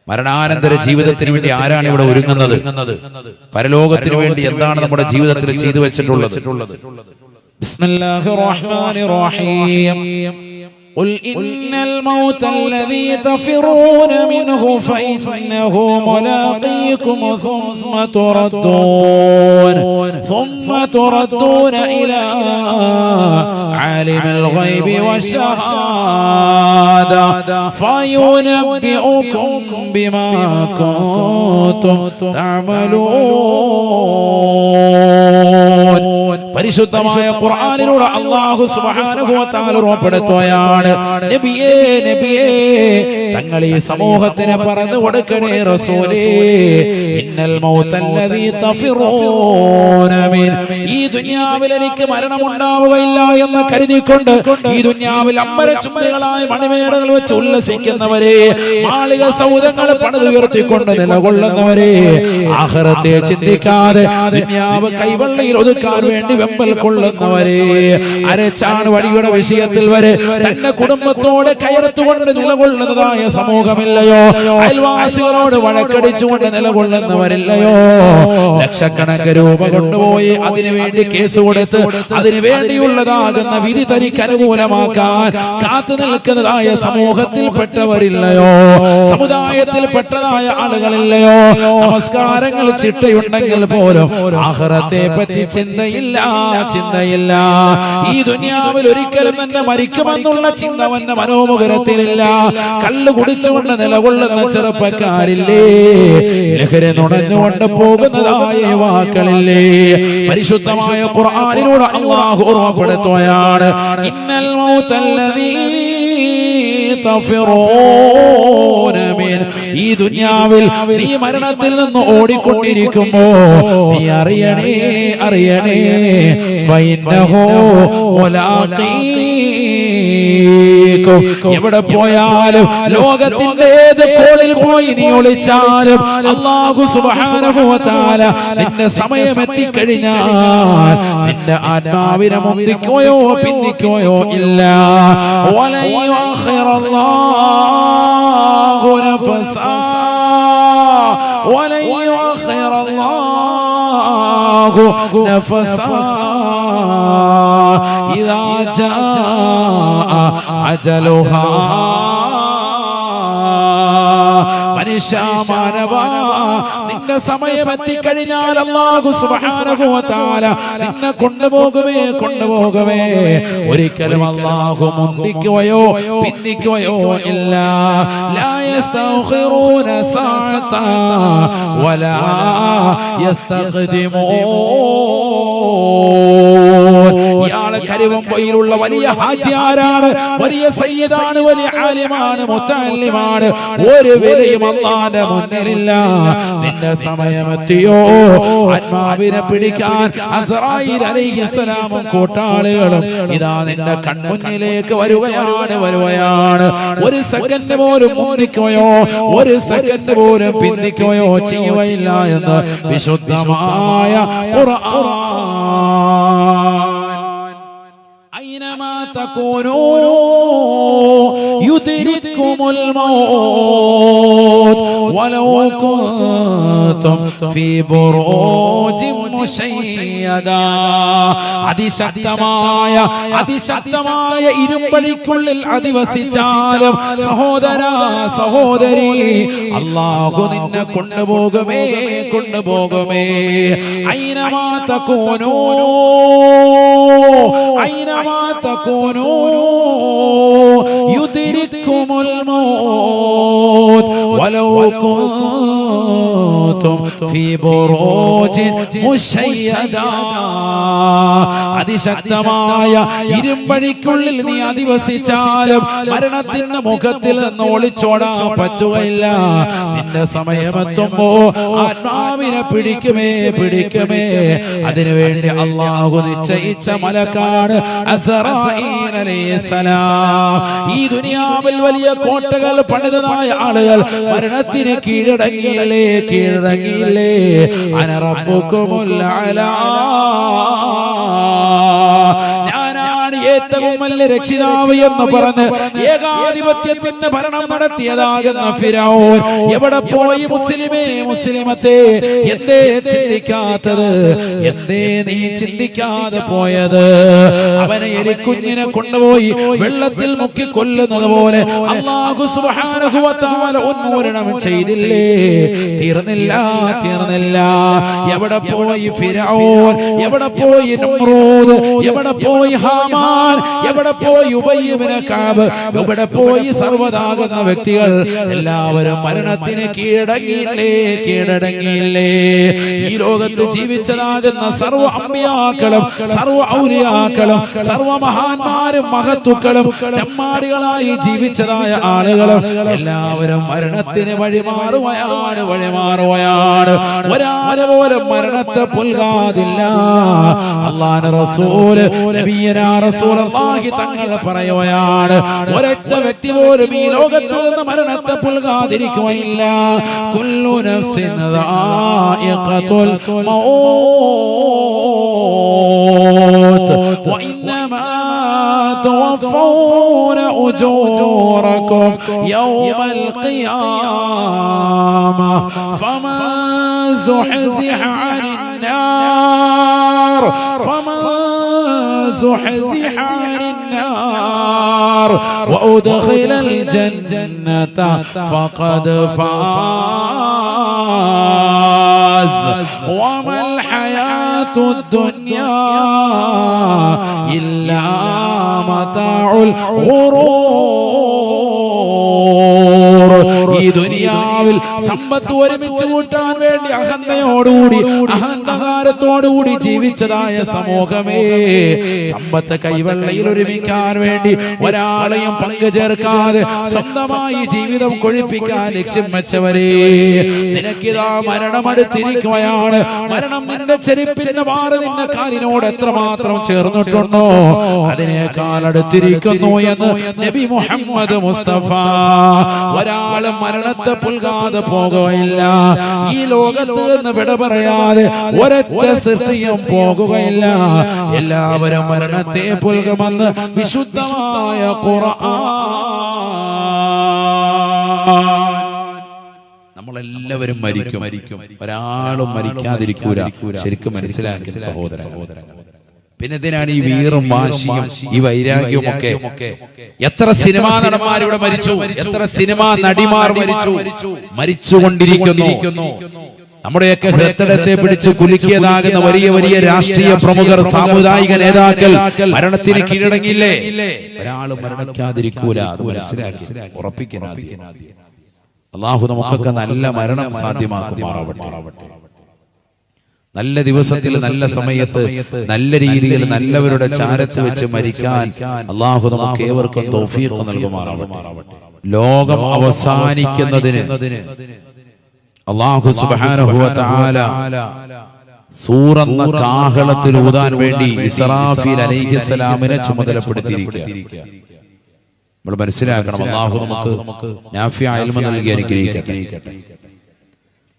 മരണാനന്തര ജീവിതത്തിന് വേണ്ടി ആരാണ് ഇവിടെ ഒരുങ്ങുന്നത്? പരലോകത്തിന് വേണ്ടി എന്താണ് നമ്മുടെ ജീവിതത്തിൽ ചെയ്തു വെച്ചിട്ടുള്ളത്? ബിസ്മില്ലാഹിർ റഹ്മാനിർ റഹീം. قل إن الموت الذي تفرون منه فإنه ملاقيكم ثم تردون إلى عالم الغيب والشهادة فينبئكم بما كنتم تعملون. പരിശുദ്ധമായ ഖുർആനിലൂടെ അല്ലാഹു സുബ്ഹാനഹു വ തആല ഉറപ്പെടുത്തുകയാണ്, നബിയേ നബിയേ തങ്ങൾ ഈ സമൂഹത്തിന് പറഞ്ഞു കൊടുക്കണേ റസൂലേ, ഇന്നൽ മൗതല്ലദീ തഫിറൂന മിൻ, ഈ ദുനിയാവിൽ എനിക്ക് മരണമുണ്ടാവുകയില്ല എന്ന് കരുതിക്കൊണ്ട് ഈ ദുനിയാവിൽ അമ്പരചുംബികളായ മണിമേടകൾ വെച്ച് ഉല്ലസിക്കുന്നവരെ, മാളിക സൗധങ്ങൾ പണിതുയർത്തിക്കൊണ്ട് നിലകൊള്ളുന്നവരെ, ആഖിറത്തെ ചിന്തിക്കാതെ ദുനിയാവ് കൈവെള്ളയിൽ ഒതുക്കാൻ വേണ്ടി വെമ്പൽ കൊള്ളുന്നവരെ, അരച്ചാണ് വടിയുടെ വിഷയത്തിൽ വരെ തന്റെ കുടുംബത്തോടെ കയർത്തുകൊണ്ട് നിലകൊള്ളുന്നതായ സമൂഹമില്ലയോ? അയൽവാസികളോട് വഴക്കടിച്ചുകൊണ്ട് നിലകൊള്ളുന്നവരില്ലയോ? ലക്ഷക്കണക്കിന് രൂപ കൊണ്ടുപോയി അതിനുവേണ്ടി കേസ് കൊടുത്ത് അതിനു വേണ്ടിയുള്ളതാകുന്ന വിധി തനിക്ക് അനുകൂലമാക്കാൻ കാത്തു നിൽക്കുന്നതായ സമൂഹത്തിൽപ്പെട്ടവരില്ലയോ? സമുദായത്തിൽപ്പെട്ടതായ ആളുകളില്ലയോ? നമസ്കാരങ്ങൾ ചിട്ടയുണ്ടെങ്കിൽ പോലും ആഖിറത്തെ പറ്റി ചിന്തയില്ല. ഈ ദുനിയാവിൽ ഒരിക്കലും തന്നെ മരിക്കുമെന്നുള്ള ചിന്ത അവന്റെ മനോമുഖരത്തിലില്ല. കള്ളു കുടിച്ചുകൊണ്ട് നിലകൊള്ളുന്ന ചെറുപ്പക്കാരില്ലേ? ലഹരി നുണഞ്ഞുകൊണ്ട് പോകുന്നതായ യുവാക്കളില്ലേ? പരിശുദ്ധമായ ഖുർആനിലൂടെ അല്ലാഹു ഓർമ്മപ്പെടുത്തുകയാണ്, ഇന്നൽ മൗതല്ലദീ തഫിറൂന മിൻ, ഈ ദുനിയാവിൽ നീ മരണത്തിൽ നിന്ന് ഓടിക്കൊണ്ടിരിക്കുമ്പോ നീ അറിയണേ ഫഇന്നഹു മുലാഖീകും, എവിടെ പോയാലും ലോകത്തിന്റെ ഏത് കോണിൽ പോയി നീ ഒളിച്ചാലും അല്ലാഹു സുബ്ഹാനഹു വ തആല നിന്റെ സമയം എത്തിക്കഴിഞ്ഞാൽ നിന്റെ ആത്മാവിനെ മുന്തിക്കുകയോ പിന്നിക്കുകയോ ഇല്ല. വലൻ യുഅഖിറല്ലാഹു നഫസാ വലൻ യുഅഖിറല്ലാഹു നഫസാ ഇദാ ജാഅ അജലുഹാ. മനുഷ്യ മാനവ നിന്റെ സമയം എത്തിക്കഴിഞ്ഞാൽ അല്ലാഹു സുബ്ഹാനഹു വ തആല നിന്നെ കൊണ്ടുപോകുമേ. ഒരിക്കലും അല്ലാഹു മുന്തിക്കുകയോ പിന്തിക്കുകയോ ഇല്ല. ലാ യസ്തഖിറൂന സഅത വലാ യസ്തഖ്ദിമൂൻ. ഇയാളെ കരുവമ്പൊയിലുള്ള വലിയ ഹാജിയാരാണ്, വലിയ സയ്യിദാണ്, വലിയ ആലിമാണ്, മുത്തഅല്ലിമാണ്. ഒരു വിലയും അല്ലാഹുവിന്റെ മുന്നിലില്ല. നിന്റെ സമയമെത്തിയോ ആത്മാവിനെ പിടിക്കാൻ അസ്റായീൽ അലൈഹിസ്സലാമും കൂട്ടാളികളും ഇതാ നിന്റെ കൺമുന്നിലേക്ക് വരുകയാണ്. ഒരു സെക്കൻഡ് പോലും മുന്നിക്കുകയോ ഒരു സെക്കൻഡ് പോലും പിന്തിക്കുകയോ ചെയ്യുകയില്ല എന്ന് വിശുദ്ധമായ ഖുർആൻ. أينما تكونوا يدرككم الموت ولو كنتم في بروج مشيدة. അതിശക്തമായ ഇരുമ്പഴിക്കുള്ളിൽ അധിവസിച്ചാലും സഹോദരി അല്ലാഹു നിന്നെ കൊണ്ടുപോകുമേ. അയ്നമാ തകൂനൂ يدرككم الموت ولو كنتم في بروج مشيدة. അതിശക്തമായ ഇരുമ്പഴിക്കുള്ളിൽ നീ അധിവസിച്ചാലും മരണത്തിന്റെ മുഖത്തിൽ നിന്ന് ഒളിച്ചോടാൻ പറ്റുകയില്ല. നിന്റെ സമയമെത്തുമ്പോ ആത്മാവിനെ പിടിക്കുമേ. അതിനുവേണ്ടി അല്ലാഹു നിശ്ചയിച്ച മലക്കാണ് അസ്റായീൽ അലൈഹിസ്സലാം. ഈ ദുനിയാവിൽ വലിയ കോട്ടകൾ പണിതതായ ആളുകൾ മരണത്തിന് കീഴടങ്ങിയില്ലേ. അന റബ്ബുകുമുൽ അലാ, ഞാനാണ് ഏറ്റവും വലിയ രക്ഷിതാവ് എന്ന് പറഞ്ഞ് ഏകാധിപത്യത്തിന്റെ ഭരണം നടത്തിയതാകുന്ന ഫിറഔൻ എവിടെ പോയി? മുസ്ലിമത്തെ എന്തേ ചിന്തിക്കാത്തത്? എന്തേ നീ ചിന്തിക്കാതെ പോയത്? അവനെ എലിക്കുഞ്ഞിനെ കൊണ്ടുപോയി വെള്ളത്തിൽ മുക്കി കൊല്ലുന്നത് പോലെ അല്ലാഹു സുബ്ഹാനഹു വ തആല ഉന്മൂലനം ചെയ്തില്ലേ? തീർന്നില്ല. എവിടെ പോയി ഫിറഔൻ? എവിടെ പോയി നമ്രൂദ്? എവിടെ പോയി ഹാമാൻ? എവിടെ പോയി ഉബയ്യ് ഇബ്നു കഅബ്? എവിടെ പോയി സർവ്വതാകുന്ന വ്യക്തികൾ? എല്ലാവരും മരണത്തിന് കീഴടങ്ങിയില്ലേ. ഈ ലോകത്ത് ജീവിച്ചതാകുന്ന സർവ്വ അമ്പിയാക്കളും സർവ്വ ഔലിയാക്കളും സർവ്വ മഹാന്മാരും മഹത്തുക്കളും തെമ്മാടികളായി ജീവിച്ചതായ ആളുകളും എല്ലാവരും മരണത്തിന് വഴിമാറുകയാണ്. ഒരാളെ പോലും മരണത്തെ പുൽകാതില്ല. അല്ലാഹുവിന്റെ റസൂല് നബിയനാ റസൂലുള്ളാഹി തങ്ങൾ പറയുകയാണ്, ഒരൊറ്റ വ്യക്തി പോലും ഈ ലോകത്ത് നിന്ന് മരണത്തെ പുൽകാതിരിക്കുകയില്ല. കുല്ലു നഫ്സിൻ ദായിഖത്തുൽ മൗത്ത് വഇന്നമാ توفون أجوركم يوم القيامة فمن زحزح عن النار وأدخل الجنة فقد فاز وما الحياة الدنيا إلا متاع الغرور. ഈ ദുനിയാവിൽ സമ്പത്ത് ഒരുമിച്ച് കൂട്ടാൻ വേണ്ടി അഹങ്കാരത്തോടുകൂടി ജീവിച്ചതായ സമൂഹമേ, സമ്പത്ത് കൈവെള്ളയിൽ ഒരുമിക്കാൻ വേണ്ടി ഒരാളെയും പങ്കു ചേർക്കാതെ സ്വന്തമായി ജീവിതം കൊഴിപ്പിക്കാൻ ലക്ഷ്യം വെച്ചവരെ, നിനക്കിതാ മരണമടുത്തിരിക്കുകയാണ്. മരണം നിന്റെ ചെരുപ്പിന്റെ മാറി നിന്റെ കാലിനോട് എത്രമാത്രം ചേർന്നിട്ടുണ്ടോ അതിനേക്കാൾ അടുത്തിരിക്കുന്നു എന്ന് നബി മുഹമ്മദ് മുസ്തഫ. ഒരാളും മരണത്തെ പുൽകാതെ പോകുകയില്ല. ഈ ലോകത്ത് നിന്ന് വിട പറയാതെ ഒരൊറ്റ സൃഷ്ടിയും പോകുകയില്ല. എല്ലാവരും മരണത്തെ പുൽകുമെന്ന് വിശുദ്ധമായ ഖുർആൻ. നമ്മളെല്ലാവരും മരിക്കും. ഒരാളും മരിക്കാതിരിക്കൂല. ശരിക്കും മനസ്സിലാക്കിയ സഹോദരൻ, പിന്നെ എന്തിനാണ് ഈ വീറും വാശിയും ഈ വൈരാഗ്യവും ഒക്കെ? എത്ര സിനിമാ നടന്മാർ ഇവിടെ മരിച്ചു, എത്ര സിനിമാ നടിമാർ മരിച്ചുകൊണ്ടിരിക്കുന്നു. നമ്മുടെയൊക്കെ ഹൃദയത്തെ പിടിച്ച് കുലുക്കിയതാകുന്ന വലിയ വലിയ രാഷ്ട്രീയ പ്രമുഖർ, സാമുദായിക നേതാക്കൾ മരണത്തിന് കീഴടങ്ങിയില്ലേ? ഒരാളും മരണിക്കാതിരിക്കൂല. അത് മനസ്സിലാക്കി ഉറപ്പിക്കണം. അല്ലാഹു നമുക്കൊക്കെ നല്ല മരണം സാധ്യമാക്കുമാറാവട്ടെ. നല്ല ദിവസത്തിൽ നല്ല സമയത്ത് നല്ല രീതിയിൽ നല്ലവരുടെ ചാരത്ത് വെച്ച് മരിക്കാൻ അല്ലാഹു നമുക്ക് ഏവർക്കും തൗഫീഖ് നൽകുമാറാവട്ടെ. ലോകം അവസാനിക്കുന്നതിന് അല്ലാഹു സുബ്ഹാനഹു വ തആല സൂറന്ന കാഹളത്തിൽ ഊതാൻ വേണ്ടി ഇസ്രാഫീൽ അലൈഹിസ്സലാമിനെ ചുമതലപ്പെടുത്തിയിരിക്കുകയാണ്. നമ്മൾ മനസ്സിലാക്കണം, അല്ലാഹു നമുക്ക് നാഫിഅ ഇൽമ നൽകി അനുഗ്രഹിക്കട്ടെ.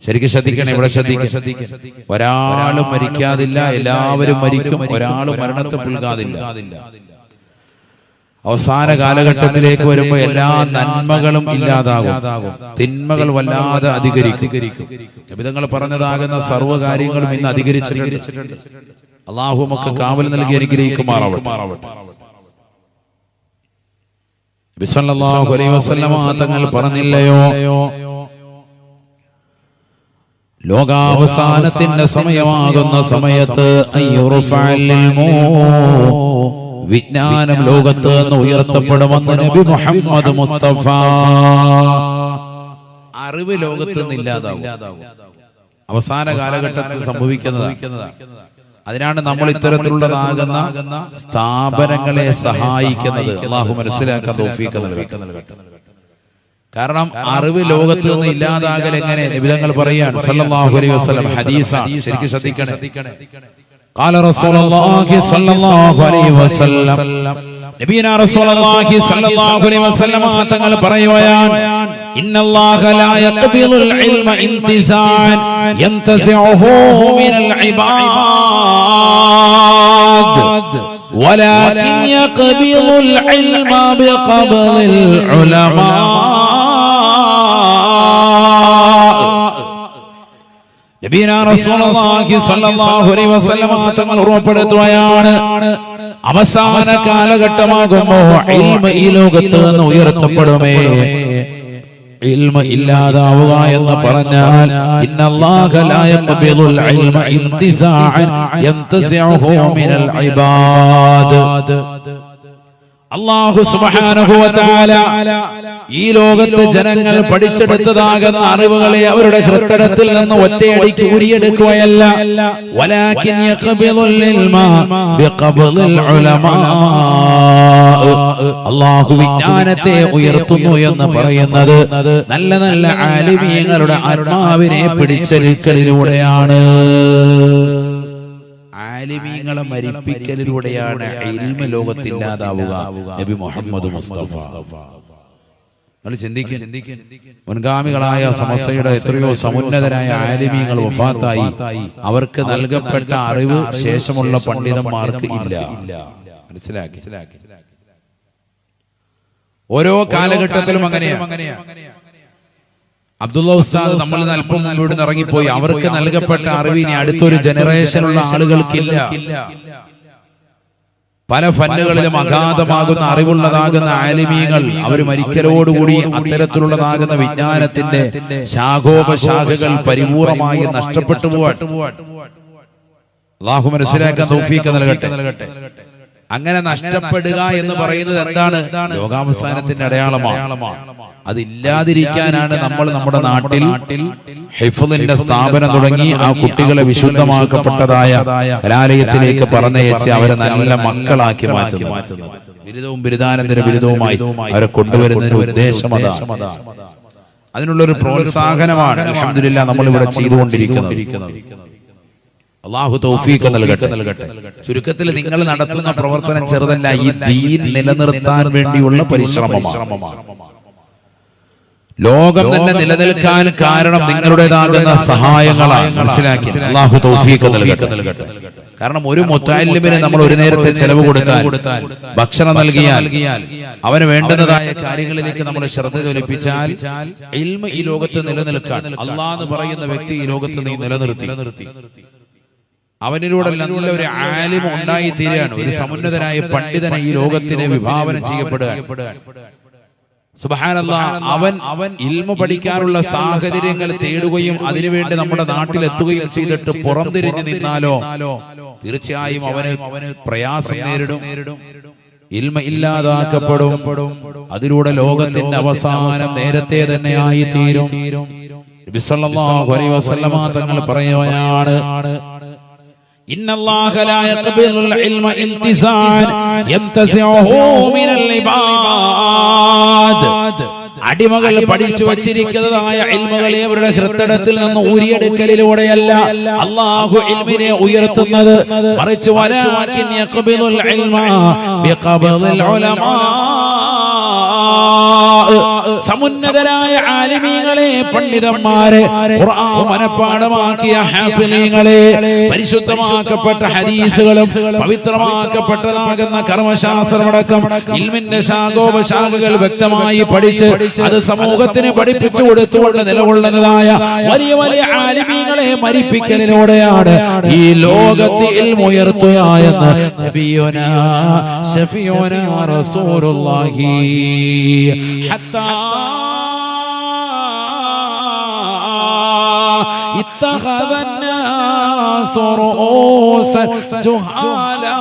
ശരിക്കും ശ്രദ്ധിക്കണം, ഇവിടെ ശ്രദ്ധിക്കണം. ഒരാളും മരിക്കാതില്ല, എല്ലാവരും മരിക്കും. ഒരാളും മരണത്തെ പുൽകാതില്ല. അവസാന കാലഘട്ടത്തിലേക്ക് വരുമ്പോൾ എല്ലാ നന്മകളും ഇല്ലാതാകും, തിന്മകൾ വല്ലാതെ അധികരിക്കും. നബിതങ്ങൾ പറഞ്ഞതാകുന്ന സർവ്വകാര്യങ്ങളും ഇന്ന് അധികരിച്ചിട്ടുണ്ട്. അല്ലാഹു നമുക്ക് കാവൽ നൽകി അനുഗ്രഹിക്കുമാറാവട്ടെ. നബി സല്ലല്ലാഹു അലൈഹി വസല്ലമ തങ്ങൾ പറഞ്ഞില്ലയോ, ലോകാവസാനത്തിന്റെ സമയമാകുന്ന സമയത്ത് വിജ്ഞാനം ലോകത്ത് നിന്ന് ഉയർത്തപ്പെടുമെന്ന് നബി മുഹമ്മദ് മുസ്തഫ. അറിവ് ലോകത്ത് നിന്ന് ഇല്ലാതാവും, അവസാന കാലഘട്ടത്തിൽ സംഭവിക്കുന്നതാണ്. അതിനാണ് നമ്മൾ ഇത്തരത്തിലുള്ളതാകുന്ന സ്ഥാപനങ്ങളെ സഹായിക്കുന്നത്. അല്ലാഹു മനസ്സിലാക്കാൻ തൗഫീഖ് നൽകട്ടെ. കാരണം അറിവ് ലോകത്ത് നിന്ന് ഇല്ലാതാകൽ എങ്ങനെ? നബിതങ്ങൾ പറയാണ് സല്ലല്ലാഹു അലൈഹി വസല്ലം, ഹദീസാണ്, ശരിക്കും ശ്രദ്ധിക്കണേ. ഖാല റസൂലുള്ളാഹി സ്വല്ലല്ലാഹു അലൈഹി വസല്ലം, നബിയനാ റസൂലുള്ളാഹി സ്വല്ലല്ലാഹു അലൈഹി വസല്ലം തങ്ങൾ പറയുകയാണ്, ഇന്നല്ലാഹ ലാ യഖ്ബിലുൽ ഇൽമ ഇന്തിസാൻ യന്തസിഉഹു മിനൽ ഇബാദ് വലാകിൻ യഖ്ബിലുൽ ഇൽമ ബിഖബ്ളിൽ ഉലമാ. നബിയനാ റസൂലുള്ളാഹി സ്വല്ലല്ലാഹു അലൈഹി വസല്ലം തങ്ങൾ ഉറപ്പെടുത്തുകയാണ്, അവസാന കാലഘട്ടമാകുമ്പോൾ ഇൽമ ഈ ലോകത്ത് നിന്ന് ഉയർത്തപ്പെടുമേ. ഇൽമ ഇല്ലാതാവുക എന്ന് പറഞ്ഞാൽ ഇന്നല്ലാഹ ലാ യഖ്ബിലുൽ ഇൽമ ഇന്തിസാഅൻ യന്തസിഉഹു മിനൽ ഇബാദ്. അല്ലാഹു സുബ്ഹാനഹു വ തആല ഈ ലോകത്തെ ജനങ്ങൾ പഠിച്ചെടുത്തതാകുന്ന അറിവുകളെ അവരുടെ ഹൃദയത്തിൽ നിന്ന് ഒറ്റയടിക്ക് ഊരിയെടുക്കുകയല്ല, വലാകിൻ യഖ്ബിലുൽ ഇൽമ ബിഖബ്ളിൽ ഉലമാ. അല്ലാഹു വിജ്ഞാനത്തെ ഉയർത്തുന്നു എന്ന് പറയുന്നത് നല്ല നല്ല ആലിമീങ്ങളുടെ ആത്മാവിനെ പിടിച്ചെടുക്കലിലൂടെയാണ്, ആലിമീങ്ങളെ മരിപ്പിക്കലിലൂടെയാണ് ഇൽമ ലോകത്തില്ലാതാവുക. നബി മുഹമ്മദ് മുസ്തഫ. ചിന്തിക്കും, മുൻഗാമികളായ സമസ്തയുടെ എത്രയോ സമുന്നതരായ ആലിമീങ്ങൾ വഫാത്തായി, അവർക്ക് നൽകപ്പെട്ട അറിവ് ശേഷമുള്ള പണ്ഡിതന്മാർക്ക് ഇല്ല. മനസ്സിലാക്കി? ഓരോ കാലഘട്ടത്തിലും അങ്ങനെയാണ്. അബ്ദുള്ള ഉസ്താദ് നമ്മൾ അല്പം മുന്നോട്ട് ഇറങ്ങിപ്പോയി, അവർക്ക് നൽകപ്പെട്ട അറിവ് ഇനി അടുത്തൊരു ജനറേഷനുള്ള ആളുകൾക്കില്ല. പല ഫന്നുകളിലും അഗാധമാകുന്ന അറിവുള്ളതാകുന്ന ആലിമീങ്ങൾ അവർ മരിക്കലോടുകൂടി അത്തരത്തിലുള്ളതാകുന്ന വിജ്ഞാനത്തിന്റെ ശാഖോപശാഖകൾ പരിപൂർണമായി നഷ്ടപ്പെട്ടു പോവാൻ അല്ലാഹു മനസ്സിലാക്കാൻ തൗഫീഖ് നൽകട്ടെ. അങ്ങനെ നഷ്ടപ്പെടുക എന്ന് പറയുന്നത് എന്താണ്? ലോകാവസാനത്തിന്റെ അടയാളമാണ്. അതില്ലാതിരിക്കാനാണ് നമ്മൾ നമ്മുടെ നാട്ടിൽ ഹിഫ്ളിന്റെ സ്ഥാപനം തുടങ്ങി ആ കുട്ടികളെ വിശുദ്ധമാക്കപ്പെട്ടതായ കലാലയത്തിലേക്ക് പറഞ്ഞയച്ച് അവരെ നല്ല മക്കളാക്കി മാറ്റുന്നത്. ബിരുദവും ബിരുദാനന്തര ബിരുദവുമായി അവരെ കൊണ്ടുവരുന്നതിന്റെ ഉദ്ദേശം അതാണ്. അതിനുള്ളൊരു പ്രോത്സാഹനമാണ് അൽഹംദുലില്ലാഹ് നമ്മൾ ഇവിടെ ചെയ്തുകൊണ്ടിരിക്കുന്നത്. അല്ലാഹു തൗഫീഖ് നൽകട്ടെ. ചുരുക്കത്തിൽ നിങ്ങൾ നടത്തുന്ന പ്രവർത്തനം ചെറുതല്ല, ഈ ദീൻ നിലനിർത്താൻ വേണ്ടിയുള്ള പരിശ്രമമാണ്. ലോകം തന്നെ നിലനിൽക്കാൻ കാരണം നിങ്ങളുടേതാകുന്ന സഹായങ്ങളാണ്. മനസ്സിലാക്കി? അല്ലാഹു തൗഫീഖ് നൽകട്ടെ. കാരണം ഒരു മുത്തഅല്ലിമിന് നമ്മൾ ഒരു നേരത്തെ ചെലവ് കൊടുത്താൽ, ഭക്ഷണം നൽകിയാൽ, അവന് വേണ്ടുന്നതായ കാര്യങ്ങളിലേക്ക് നമ്മൾ ശ്രദ്ധ ജ്വലിപ്പിച്ചാൽ ഇൽമ ഈ ലോകത്ത് നിലനിൽക്കാൻ അല്ലാഹ് എന്ന് പറയുന്ന വ്യക്തി ഈ ലോകത്ത് നീ നിലനിർത്തി. അവനിലൂടെ നല്ല ഒരു ആലിം ഉണ്ടായി തീരുകയാണ്. ഒരു സമുന്നതനായ പണ്ഡിതനെ ഈ ലോകത്തിന് വിഭാവനം ചെയ്യപ്പെടുകയാണ്. സുബ്ഹാനല്ലാഹ്, അവൻ ഇൽമു പഠിക്കാനുള്ള സാഹചര്യങ്ങൾ തേടുകയും അതിനുവേണ്ടി നമ്മുടെ നാട്ടിലെത്തുകയും ചെയ്തിട്ട് പുറംതിരിഞ്ഞു നിന്നാലോ തീർച്ചയായും അവന് പ്രയാസം നേരിടും, ഇൽമ ഇല്ലാതാക്കപ്പെടും. അതിലൂടെ ലോകത്തിന്റെ അവസാനം നേരത്തെ തന്നെ ആയി തീരും. നബി സല്ലല്ലാഹു അലൈഹി വസല്ലമ തങ്ങൾ പറയുകയാണ്, ഇന്നല്ലാഹ ലാ യഖ്ബിലുൽ ഇൽമ ഇൻതിസാൻ യംതസിഉഹു മിനൽ ഇബാദ്. അടിമകൾ പഠിച്ചു വച്ചിരിക്കുന്നതായ ഇൽമുകളെ അവരുടെ ഹൃദയത്തിൽ നിന്ന് ഊരിയെടുക്കലിലൂടെയല്ല അല്ലാഹു ഇൽമിനെ ഉയർത്തുന്നത്, മറിച്ച് വലാകിൻ യഖ്ബിലുൽ ഇൽമ ബിഖബ്ദിൽ ഉലമാ. സമുന്നതരായ ആലിമീങ്ങളെ, പണ്ഡിതന്മാരെ, ഖുർആൻ മനപ്പാഠമാക്കിയ ഹാഫിളീങ്ങളെ, പരിശുദ്ധമാക്കപ്പെട്ട ഹദീസുകളും പവിത്രമാക്കപ്പെട്ടതാകുന്ന കർമ്മശാസ്ത്രമടക്കം ഇൽമിന്റെ ശാഖോപശാഖകൾ വ്യക്തമായി പഠിച്ച് അത് സമൂഹത്തിന് പഠിപ്പിച്ചു കൊടുത്തുകൊണ്ട് നിലകൊള്ളുന്നതായ വലിയ വലിയ ആലിമീങ്ങളെ മരിപ്പിക്കലിലൂടെയാണ് ഈ ലോകത്ത് ഇൽമു ഉയർത്തുക എന്ന് നബിയുനാ ശഫീഉനാ റസൂലുള്ളാഹി ഹത്താ اتخذ الناس رؤوسا جهالا.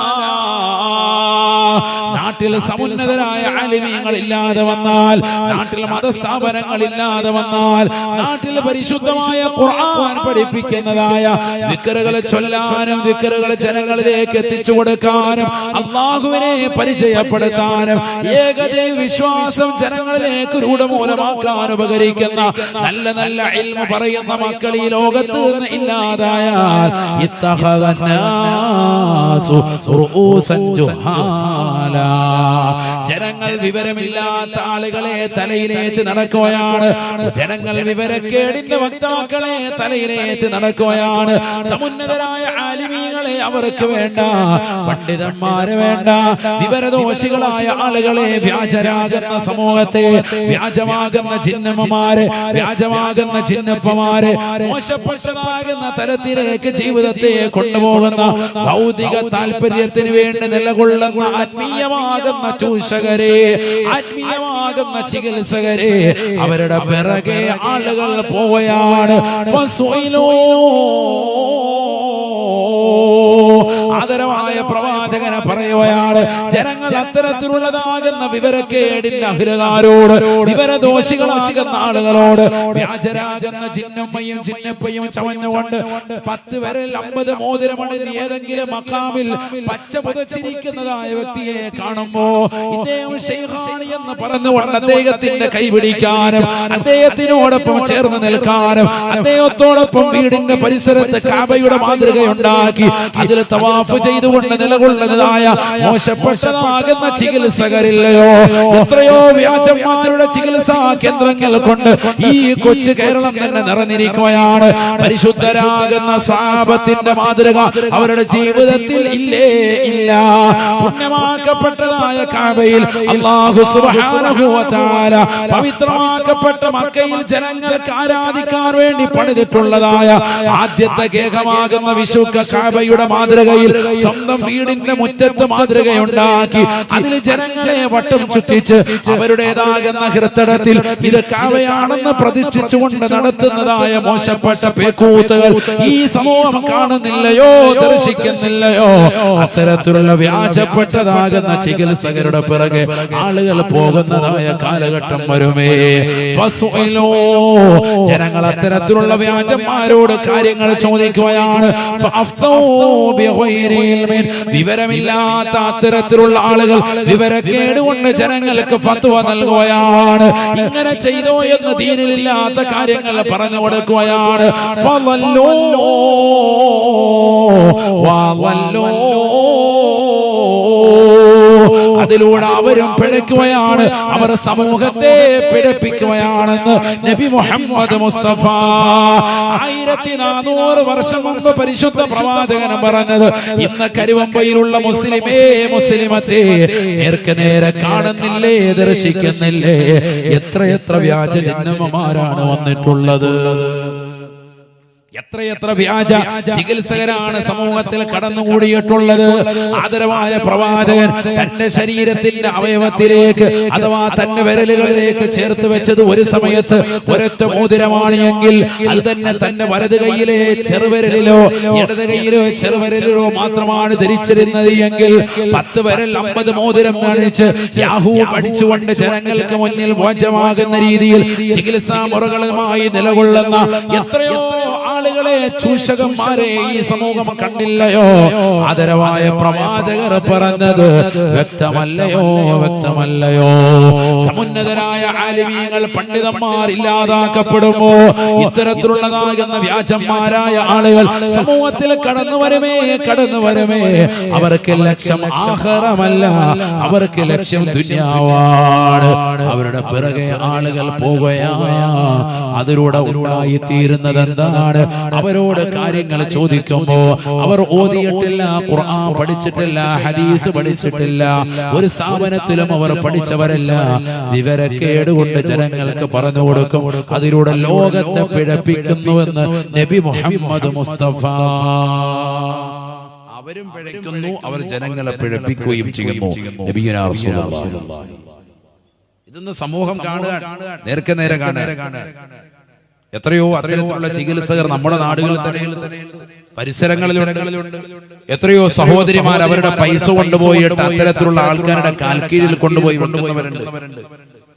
നാട്ടിൽ സമുന്നതരായ ആലിമീങ്ങൾ ഇല്ലാതെ വന്നാൽ, നാട്ടിൽ മതസ്ഥാപനങ്ങൾ ഇല്ലാതെ വന്നാൽ, നാട്ടിൽ പരിശുദ്ധമായ ഖുർആൻ പഠിപ്പിക്കുന്നതായ ദിക്റുകൾ ചൊല്ലാനും ദിക്റുകൾ ജനങ്ങളിലേക്ക് എത്തിച്ചു കൊടുക്കാനും അല്ലാഹുവിനെ പരിചയപ്പെടുത്താനും ഏകദൈവ വിശ്വാസം ജനങ്ങളിലേക്ക് രൂഢമൂലമാക്കാൻ ഉപകരിക്കുന്ന നല്ല നല്ല ഇൽമു പറയുന്ന മക്കൾ ഈ ലോകത്ത് നിന്ന് ഇല്ലാതായാൽ ഇത്തഖദന്നാസു റൂസൻ ജുഹാല. ജനങ്ങൾ വിവരമില്ലാത്ത ആളുകളെ തലയിലേറ്റ് നടക്കുകയാണ്. ജനങ്ങൾ വിവരക്കേടിന്റെ വക്താക്കളെ തലയിലേറ്റ് നടക്കുകയാണ്. സമുന്നതരായ ആലിമീങ്ങളെ അവർക്ക് വേണ്ട, പണ്ഡിതന്മാരെ വേണ്ട. വിവരദോഷികളായ ആളുകളെ, വ്യാജരാകുന്ന സമൂഹത്തെ, വ്യാജമാകുന്ന ജിന്നമ്മമാരെ, വ്യാജമാകുന്ന ജിന്നപ്പമാരെ, മോശപ്പെട്ടതാകുന്ന തരത്തിലേക്ക് ജീവിതത്തെ കൊണ്ടുപോകുന്ന ഭൗതിക താല്പര്യത്തിന് വേണ്ടി നിലകൊള്ളുന്ന ആത്മീയമാകുന്ന ചൂഷകരെ, ആത്മീയമാകുന്ന ചികിത്സകരെ, അവരുടെ പിറകെ ആളുകൾ പോവുകയാണ്. ആദരവായ പ്രവാചകനെ പറയുകയാണ്, ജനങ്ങൾ അത്തരത്തിലുള്ളതാകുന്ന വിവരക്കേടിന്റെ അഹിലകാരോട്, വിവരദോഷികളാകുന്ന ആളുകളോട്, വ്യാജരാകുന്ന ജിന്നമ്മയും ജിന്നപ്പയും ചമഞ്ഞുകൊണ്ട് 10 വിരൽ 50 മോതിരമണിഞ്ഞ് ഏതെങ്കിലും മഖാമിൽ പച്ച പുതച്ചിരിക്കുന്നതായ വ്യക്തിയെ കാണുമ്പോ ഇദ്ദേഹം ശൈഖാനി എന്ന് പറഞ്ഞുകൊണ്ട് അദ്ദേഹത്തിന്റെ കൈപിടിക്കാനും അദ്ദേഹത്തിനോടൊപ്പം ചേർന്ന് നിൽക്കാനും അദ്ദേഹത്തോടൊപ്പം വീടിന്റെ പരിസരത്ത് കാബയുടെ മാതൃകയുണ്ടാക്കി അതിൽ തവാഫ് ചെയ്തുകൊണ്ട് നിലകൊള്ളുന്നതായ മോശപ്പെട്ടതാകുന്ന ചികിത്സകരില്ലയോ? എത്രയോ വ്യാജന്മാരുടെ ചികിത്സാ കേന്ദ്രങ്ങൾ കൊണ്ട് ഈ കൊച്ചു കേരളം തന്നെ നിറഞ്ഞിരിക്കുകയാണ്. പരിശുദ്ധരാകുന്ന സ്വഹാബത്തിന്റെ മാതൃക അവരുടെ ജീവിതത്തിൽ ഇല്ലേ? ഇല്ല. പുണ്യമാക്കപ്പെട്ടതായ കാബയിൽ അല്ലാഹു സുബ്ഹാനഹു വ തആല പവിത്രമാക്കപ്പെട്ട മക്കയിൽ ജനങ്ങൾക്ക് ആരാധിക്കാൻ വേണ്ടി പണിതിട്ടുള്ളതായ ആദ്യത്തെ കേകമാകുന്ന വിശുദ്ധ കാബയുടെ മാതൃകയിൽ സ്വന്തം വീടിന്റെ മുറ്റത്ത് മാതൃകയുണ്ടാക്കി അതിൽ ജനങ്ങളെ വട്ടം ചുറ്റിച്ച് അവരുടേതാകുന്ന ഹൃദയത്തിൽ ഇത് കാബയാണെന്ന് പ്രതിഷ്ഠിച്ചുകൊണ്ട് നടത്തുന്നതായ മോശപ്പെട്ട പേക്കൂത്തുകൾ ഈ സമൂഹം കാണുന്നില്ലയോ? ദർശിക്കുന്നില്ലയോ? അത്തരത്തിലുള്ള വ്യാജപ്പെട്ടതാകുന്ന ചികിത്സകരുടെ പിറകെ ആളുകൾ പോകുന്നതായ കാലഘട്ടം വരുമേ. ജനങ്ങൾ അത്തരത്തിലുള്ള വ്യാജന്മാരോട് കാര്യങ്ങൾ ചോദിക്കുകയാണ്. വിവരമില്ലാത്ത അത്തരത്തിലുള്ള ആളുകൾ വിവരക്കേട് കൊണ്ട് ജനങ്ങൾക്ക് ഫത്വ നൽകുകയാണ്. ഇങ്ങനെ ചെയ്തോ എന്ന് ദീനിലില്ലാത്ത കാര്യങ്ങൾ പറഞ്ഞു കൊടുക്കുകയാണ്. അതിലൂടെ അവരും പിഴയ്ക്കുകയാണ്, അവർ സമൂഹത്തെ പിഴപ്പിക്കുകയാണെന്ന് നബി മുഹമ്മദ് മുസ്തഫ 1400 വർഷം മുമ്പ് പരിശുദ്ധ പ്രവാചകൻ പറഞ്ഞത്. ഇന്ന് കരുവമ്പയിലുള്ള മുസ്ലിമേ, മുസ്ലിമത്തെ നേർക്ക് നേരെ കാണുന്നില്ലേ? ദർശിക്കുന്നില്ലേ? എത്ര വ്യാജ ജന്മമാരാണ് വന്നിട്ടുള്ളത്? എത്രയെത്ര വ്യാജ ചികിത്സകരാണ് സമൂഹത്തിൽ കടന്നുകൂടിയിട്ടുള്ളത്. ആദരവായ പ്രവാചകൻ തന്റെ ശരീരത്തിന്റെ അവയവത്തിലേക്ക് അഥവാ തന്റെ വിരലുകളിലേക്ക് ചേർത്ത് വെച്ചത് ഒരു സമയത്ത് ഒരൊറ്റ മോതിരമാണ് എങ്കിൽ അത് തന്നെ തന്റെ വലത് കൈയിലെ ചെറുവിരലിലോ ഇടത് കൈയിലോ ചെറുവിരലിലോ മാത്രമാണ് ധരിച്ചിരുന്നത് എങ്കിൽ 10 വിരൽ 50 മോതിരം കാണിച്ച് യാഹൂ പഠിച്ചുകൊണ്ട് ജനങ്ങൾക്ക് മുന്നിൽ മോചമാകുന്ന രീതിയിൽ ചികിത്സാ മുറകളുമായി നിലകൊള്ളുന്ന എത്രയോ ആളുകളെ ചൂഷകന്മാരെ ഈ സമൂഹം കണ്ടില്ലയോ? ആദരവായ പ്രവാചകർ പറഞ്ഞത് വ്യക്തമല്ലയോ? വ്യക്തമല്ലയോ? സമുന്നതരായ ആലിമീങ്ങൾ പണ്ഡിതന്മാർ ഇല്ലാതാക്കപ്പെടുമ്പോ ഇത്തരത്തിലുള്ളതാകുന്ന വ്യാജന്മാരായ ആളുകൾ സമൂഹത്തിൽ കടന്നു വരുമേ. അവർക്ക് ലക്ഷ്യം ആഖിറമല്ല, അവർക്ക് ലക്ഷ്യം ദുനിയാവാണ്. അവരുടെ പിറകെ ആളുകൾ പോകുകയാണ്. അതിലൂടെ ഉണ്ടായിത്തീരുന്നത് എന്താണ്? അവരോട് കാര്യങ്ങൾ ചോദിക്കുമ്പോ അവർ ഓതിയിട്ടില്ല, ഖുർആൻ പഠിച്ചിട്ടില്ല, ഹദീസ് പഠിച്ചിട്ടില്ല, ഒരു സ്ഥാപനത്തിലും അവർ പഠിച്ചവരല്ല. വിവരക്കേട് കൊണ്ട് ജനങ്ങൾക്ക് പറഞ്ഞു കൊടുക്കും. അതിലൂടെ ലോകത്തെ പിഴപ്പിക്കുന്നുവെന്ന് നബി മുഹമ്മദ് മുസ്തഫ. അവരും പിഴയ്ക്കുന്നു, അവർ ജനങ്ങളെ പിഴപ്പിക്കുകയും ചെയ്യുന്നു. നബിയുനാ റസൂലുള്ളാഹി. ഇതൊന്ന് സമൂഹം കാണുക, നേരെ കാണുക. എത്രയോ അത്തരത്തിലുള്ള ചികിത്സകർ നമ്മുടെ നാടുകളിൽ തന്നെ പരിസരങ്ങളിലുണ്ട്. എത്രയോ സഹോദരിമാർ അവരുടെ പൈസ കൊണ്ടുപോയിട്ട് അത്തരത്തിലുള്ള ആൾക്കാരുടെ കാൽക്കീഴിൽ കൊണ്ടുപോയി വെക്കുന്നവരുണ്ട്.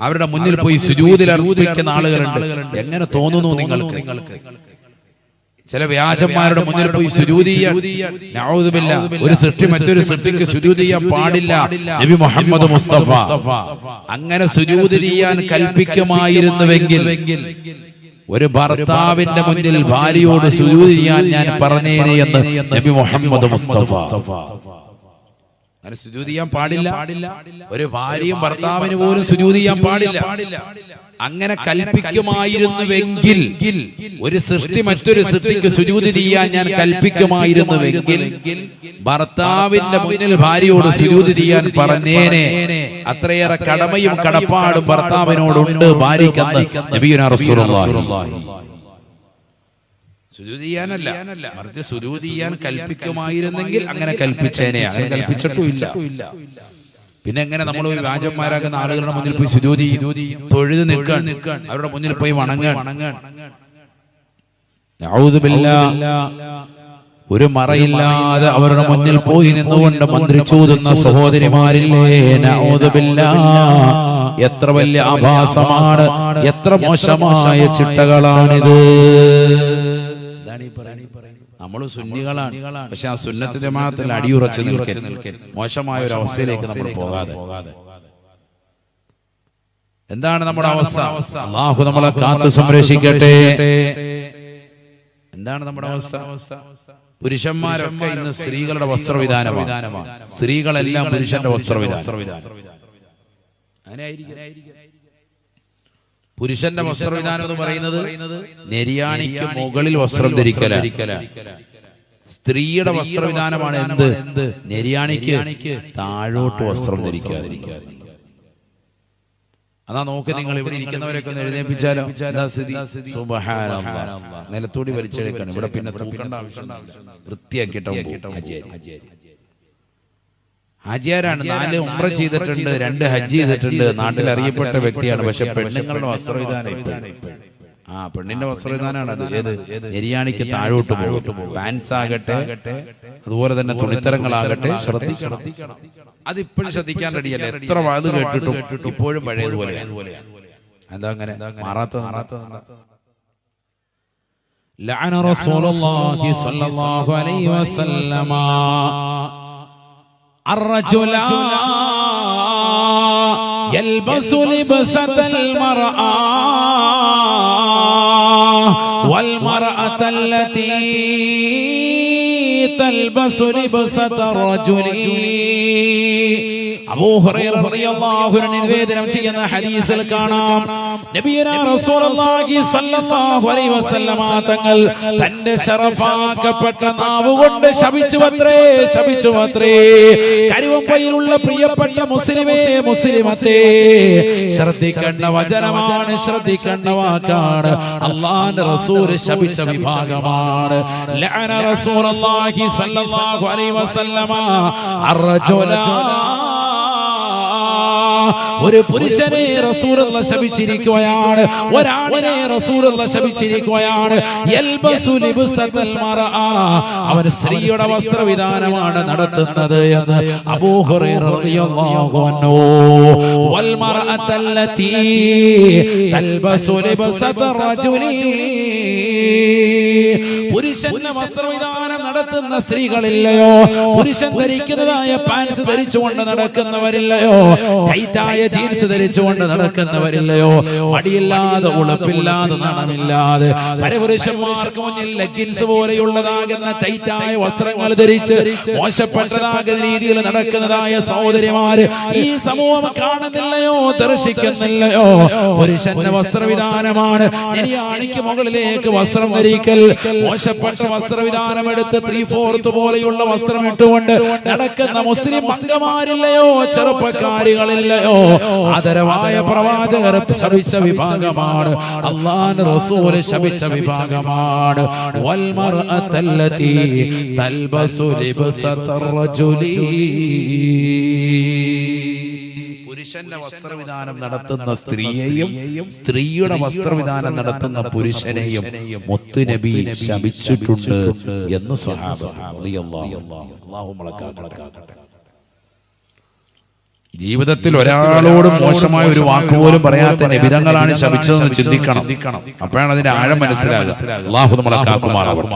അവരുടെ മുന്നിൽ പോയി സുജൂദിൽ അർപ്പിക്കുന്ന ആളുകളുണ്ട്. എങ്ങനെ തോന്നുന്നു നിങ്ങൾക്ക്? ചില വ്യാജന്മാരുടെ മുന്നിൽ പോയി സുജൂദ് ചെയ്യാൻ, നഊദു ബില്ലാഹ്, ഒരു സൃഷ്ടി മറ്റൊരു സൃഷ്ടിക്ക് സുജൂദ് ചെയ്യാൻ പാടില്ല. നബി മുഹമ്മദ് മുസ്തഫ അങ്ങനെ സുജൂദ് ചെയ്യാൻ കൽപ്പിക്കുമായിരുന്നുവെങ്കിൽ ഒരു ഭർത്താവിന്റെ മുന്നിൽ ഭാര്യയോട് സുജൂദ് ചെയ്യാൻ ഞാൻ പറഞ്ഞേനെ എന്ന് നബി മുഹമ്മദ് മുസ്തഫ. അങ്ങനെ സുജൂദ് ചെയ്യാൻ പാടില്ല. ഒരു ഭാര്യയും ഭർത്താവിന് പോലും സുജൂദ് ചെയ്യാൻ പാടില്ല. അങ്ങനെ കൽപ്പിക്കുമായിരുന്നുവെങ്കിൽ, ഒരു സൃഷ്ടി മറ്റൊരു സൃഷ്ടിക്ക് സുജൂദ് ചെയ്യാൻ ഞാൻ കൽപ്പിക്കുമായിരുന്നുവെങ്കിൽ ഭർത്താവിന്റെ മുന്നിൽ ഭാര്യയോട് സുജൂദ് ചെയ്യാൻ പറഞ്ഞേനെ. അത്രയേറെ കടമയും കടപ്പാടും ഭർത്താവിനോടുണ്ട് ഭാര്യയ്ക്കെന്ന് നബിയുനാ റസൂലുള്ളാഹി. സുജൂദ് ചെയ്യാനല്ല, മറിച്ച് സുജൂദ് ചെയ്യാൻ കൽപ്പിക്കുമായിരുന്നെങ്കിൽ അങ്ങനെ കൽപ്പിച്ചേനെ. അങ്ങനെ കൽപ്പിച്ചിട്ടുമില്ല. പിന്നെ എങ്ങനെ നമ്മൾ വ്യാജന്മാരാകുന്ന ആളുകളുടെ മുന്നിൽ പോയി സുജൂദി തൊഴുത് നിൽക്കാൻ, അവരുടെ മുന്നിൽ പോയി വണങ്ങാൻ? നഊദു ബില്ലാഹ്. ഒരു മറയില്ലാതെ അവരുടെ മുന്നിൽ പോയി നിന്നുകൊണ്ട് മന്ത്രിച്ചൂതുന്ന സഹോദരിമാരില്ലേ? നഊദു ബില്ലാഹ്. എത്ര വലിയ ആഭാസമാണ്, എത്ര മോശമായ ചിട്ടകളാണിത്. നമ്മൾ സുന്നികളാണ്, പക്ഷെ ആ സുന്നത്ത് ജമാഅത്തിൽ അടിയുറച്ച് നിൽക്കാൻ മോശമായ ഒരു അവസ്ഥയിലേക്ക് നമ്മൾ പോകാതെ. എന്താണ് നമ്മുടെ അവസ്ഥ? അല്ലാഹു നമ്മളെ കാത്തു സംരക്ഷിക്കട്ടെ. എന്താണ് നമ്മുടെ അവസ്ഥ? പുരുഷന്മാരൊക്കെ ഇന്ന് സ്ത്രീകളുടെ വസ്ത്രവിധാനമാണ്. സ്ത്രീകളെല്ലാം പുരുഷന്റെ വസ്ത്രവിധാനം. പുരുഷന്റെ വസ്ത്രവിധാനം എന്ന് പറയുന്നത് നെരിയാണിക്ക് മുകളിൽ വസ്ത്രം ധരിക്കലാണ്. സ്ത്രീയുടെ വസ്ത്രവിധാനമാണ് എന്ത്? നെരിയാണിക്ക് താഴോട്ട് വസ്ത്രം ധരിക്കാതിരിക്കുക. അതാ നോക്കി നിങ്ങൾ ഇവിടെ ഇരിക്കുന്നവരൊക്കെ ഒന്ന് എഴുന്നേൽപ്പിച്ചാലോ? സുബ്ഹാനല്ലാഹ്. നിലത്തൂടി വലിച്ചെടുക്കണം. ഇവിടെ പിന്നെ തൂക്കേണ്ട ആവശ്യമില്ല. വൃത്തിയാക്കിയിട്ട് ഹാജിയാരാണ്. 4 ഉംറ ചെയ്തിട്ടുണ്ട്, 2 ഹജ്ജ് ചെയ്തിട്ടുണ്ട്, നാട്ടിൽ അറിയപ്പെട്ട വ്യക്തിയാണ്. പക്ഷെ പെണ്ണുങ്ങളുടെ വസ്ത്രവിധാനം പെണ്ണിന്റെ വസ്ത്രവിധാനമാണ് അത്. ഏത്? നെരിയാണിക്ക് താഴോട്ട് പോകും. പാൻസ് ആകട്ടെ, അതുപോലെ തന്നെ തുണിത്തരങ്ങളാകട്ടെ, ശ്രദ്ധിക്കണം. അതിപ്പോഴും ശ്രദ്ധിക്കാൻ റെഡിയല്ല. എത്ര വാത് കേട്ടിട്ടും ഇപ്പോഴും പഴയതുപോലെ. എന്താ അങ്ങനെ മാറാത്ത? ലഅന റസൂലുള്ളാഹി സ്വല്ലല്ലാഹു അലൈഹി വസല്ലമ الرجل يلبس لبسة المرأة والمرأة التي تلبس لبسة الرجل അബൂ ഹുറൈറ റളിയല്ലാഹു അൻഹു നിവേദനം ചെയ്യുന്ന ഹദീസിൽ കാണാം നബിയനാ റസൂലുള്ളാഹി സ്വല്ലല്ലാഹു അലൈഹി വസല്ലമ തങ്ങൾ തന്റെ ശറഫാക്കപ്പെട്ട നാവ് കൊണ്ട് ശപിച്ചുവത്രേ കരുവമ്പയിലുള്ള പ്രിയപ്പെട്ട മുസ്ലിമേ മുസ്ലിമത്തേ ശ്രദ്ധിക്കേണ്ട വചനമാണ്, ശ്രദ്ധിക്കേണ്ട വാക്കാണ്. അല്ലാഹുവിന്റെ റസൂൽ ശപിച്ച വിഭാഗമാണ്. ലഅന റസൂലുള്ളാഹി സ്വല്ലല്ലാഹു അലൈഹി വസല്ലമ അർറജുല, ഒരു പുരുഷനെ റസൂലുള്ളാഹി ശപിച്ചിരിക്കുകയാണ്, ഒരാണിനെ റസൂലുള്ളാഹി ശപിച്ചിരിക്കുകയാണ്. യൽബസു ലിബ്സതൽ മർഅ, അവൻ സ്ത്രീയുടെ വസ്ത്രവിധാനമാണ് നടത്തുന്നത് എന്ന് അബൂ ഹുറൈറ റളിയല്ലാഹു അൻഹു. വൽ മർഅത്തല്ലതി തൽബസു ലിബ്സതർ റജുലി, പുരുഷന്റെ വസ്ത്രവിധാനം നടത്തുന്ന സ്ത്രീകളില്ലയോ, പുരുഷൻ ധരിക്കുന്നതായ പാൻസ് ധരിച്ചുകൊണ്ട് നടക്കുന്നവരില്ലയോ, ടൈറ്റായ ജീൻസ് ധരിച്ചുകൊണ്ട് നടക്കുന്നവരില്ലയോ, മടിയില്ലാതെ ഉളുപ്പില്ലാതെ നാണമില്ലാതെ പരപുരുഷന്മാർക്ക് മുന്നിൽ ലെഗിൻസ് പോലെയുള്ളതാകുന്ന ടൈറ്റായ വസ്ത്രങ്ങൾ ധരിച്ച് മോശപ്പെട്ടതാകുന്ന രീതിയിൽ നടക്കുന്നതായ സഹോദരിമാര് ഈ സമൂഹം കാണുന്നില്ലയോ, ദർശിക്കുന്നില്ലയോ? പുരുഷന്റെ വസ്ത്രവിധാനമാണ് നിര്യാണിക്ക് മുകളിലേക്ക് വസ്ത്രം ധരിക്കൽ, മോശപ്പെട്ട വസ്ത്രവിധാനം എടുത്ത് 3/4 പോലെയുള്ള വസ്ത്രം ഇട്ടുകൊണ്ട് നടക്കുന്ന മുസ്ലിം അംഗമാരില്ലയോ, ചെറുപ്പക്കാരികളില്ലയോ? ആദരവായ പ്രവാചകർ ശപിച്ച വിഭാഗമാണ്, അല്ലാഹുവിന്റെ റസൂൽ ശപിച്ച വിഭാഗമാണ്. വൽ മർഅത്തല്ലതി തൽബസു ലിബ്സതർ റജുലി, പുരുഷന്റെ വസ്ത്രവിധാനം നടത്തുന്ന സ്ത്രീയെയും സ്ത്രീയുടെ വസ്ത്രവിധാനം നടത്തുന്ന പുരുഷനെയും മുത്തുനബി ശപിച്ചിട്ടുണ്ട് എന്ന് സ്വഹാബ റളിയല്ലാഹു അൻഹു. ജീവിതത്തിൽ ഒരാളോടും മോശമായ ഒരു വാക്കുപോലും പറയാത്ത നബിതങ്ങളാണ് ശപിച്ചതെന്ന് ചിന്തിക്കണം. അപ്പോഴാണ് അതിന്റെ ആഴം മനസ്സിലാകുക. അല്ലാഹു നമ്മളെ കാക്കുമാറാവട്ടെ.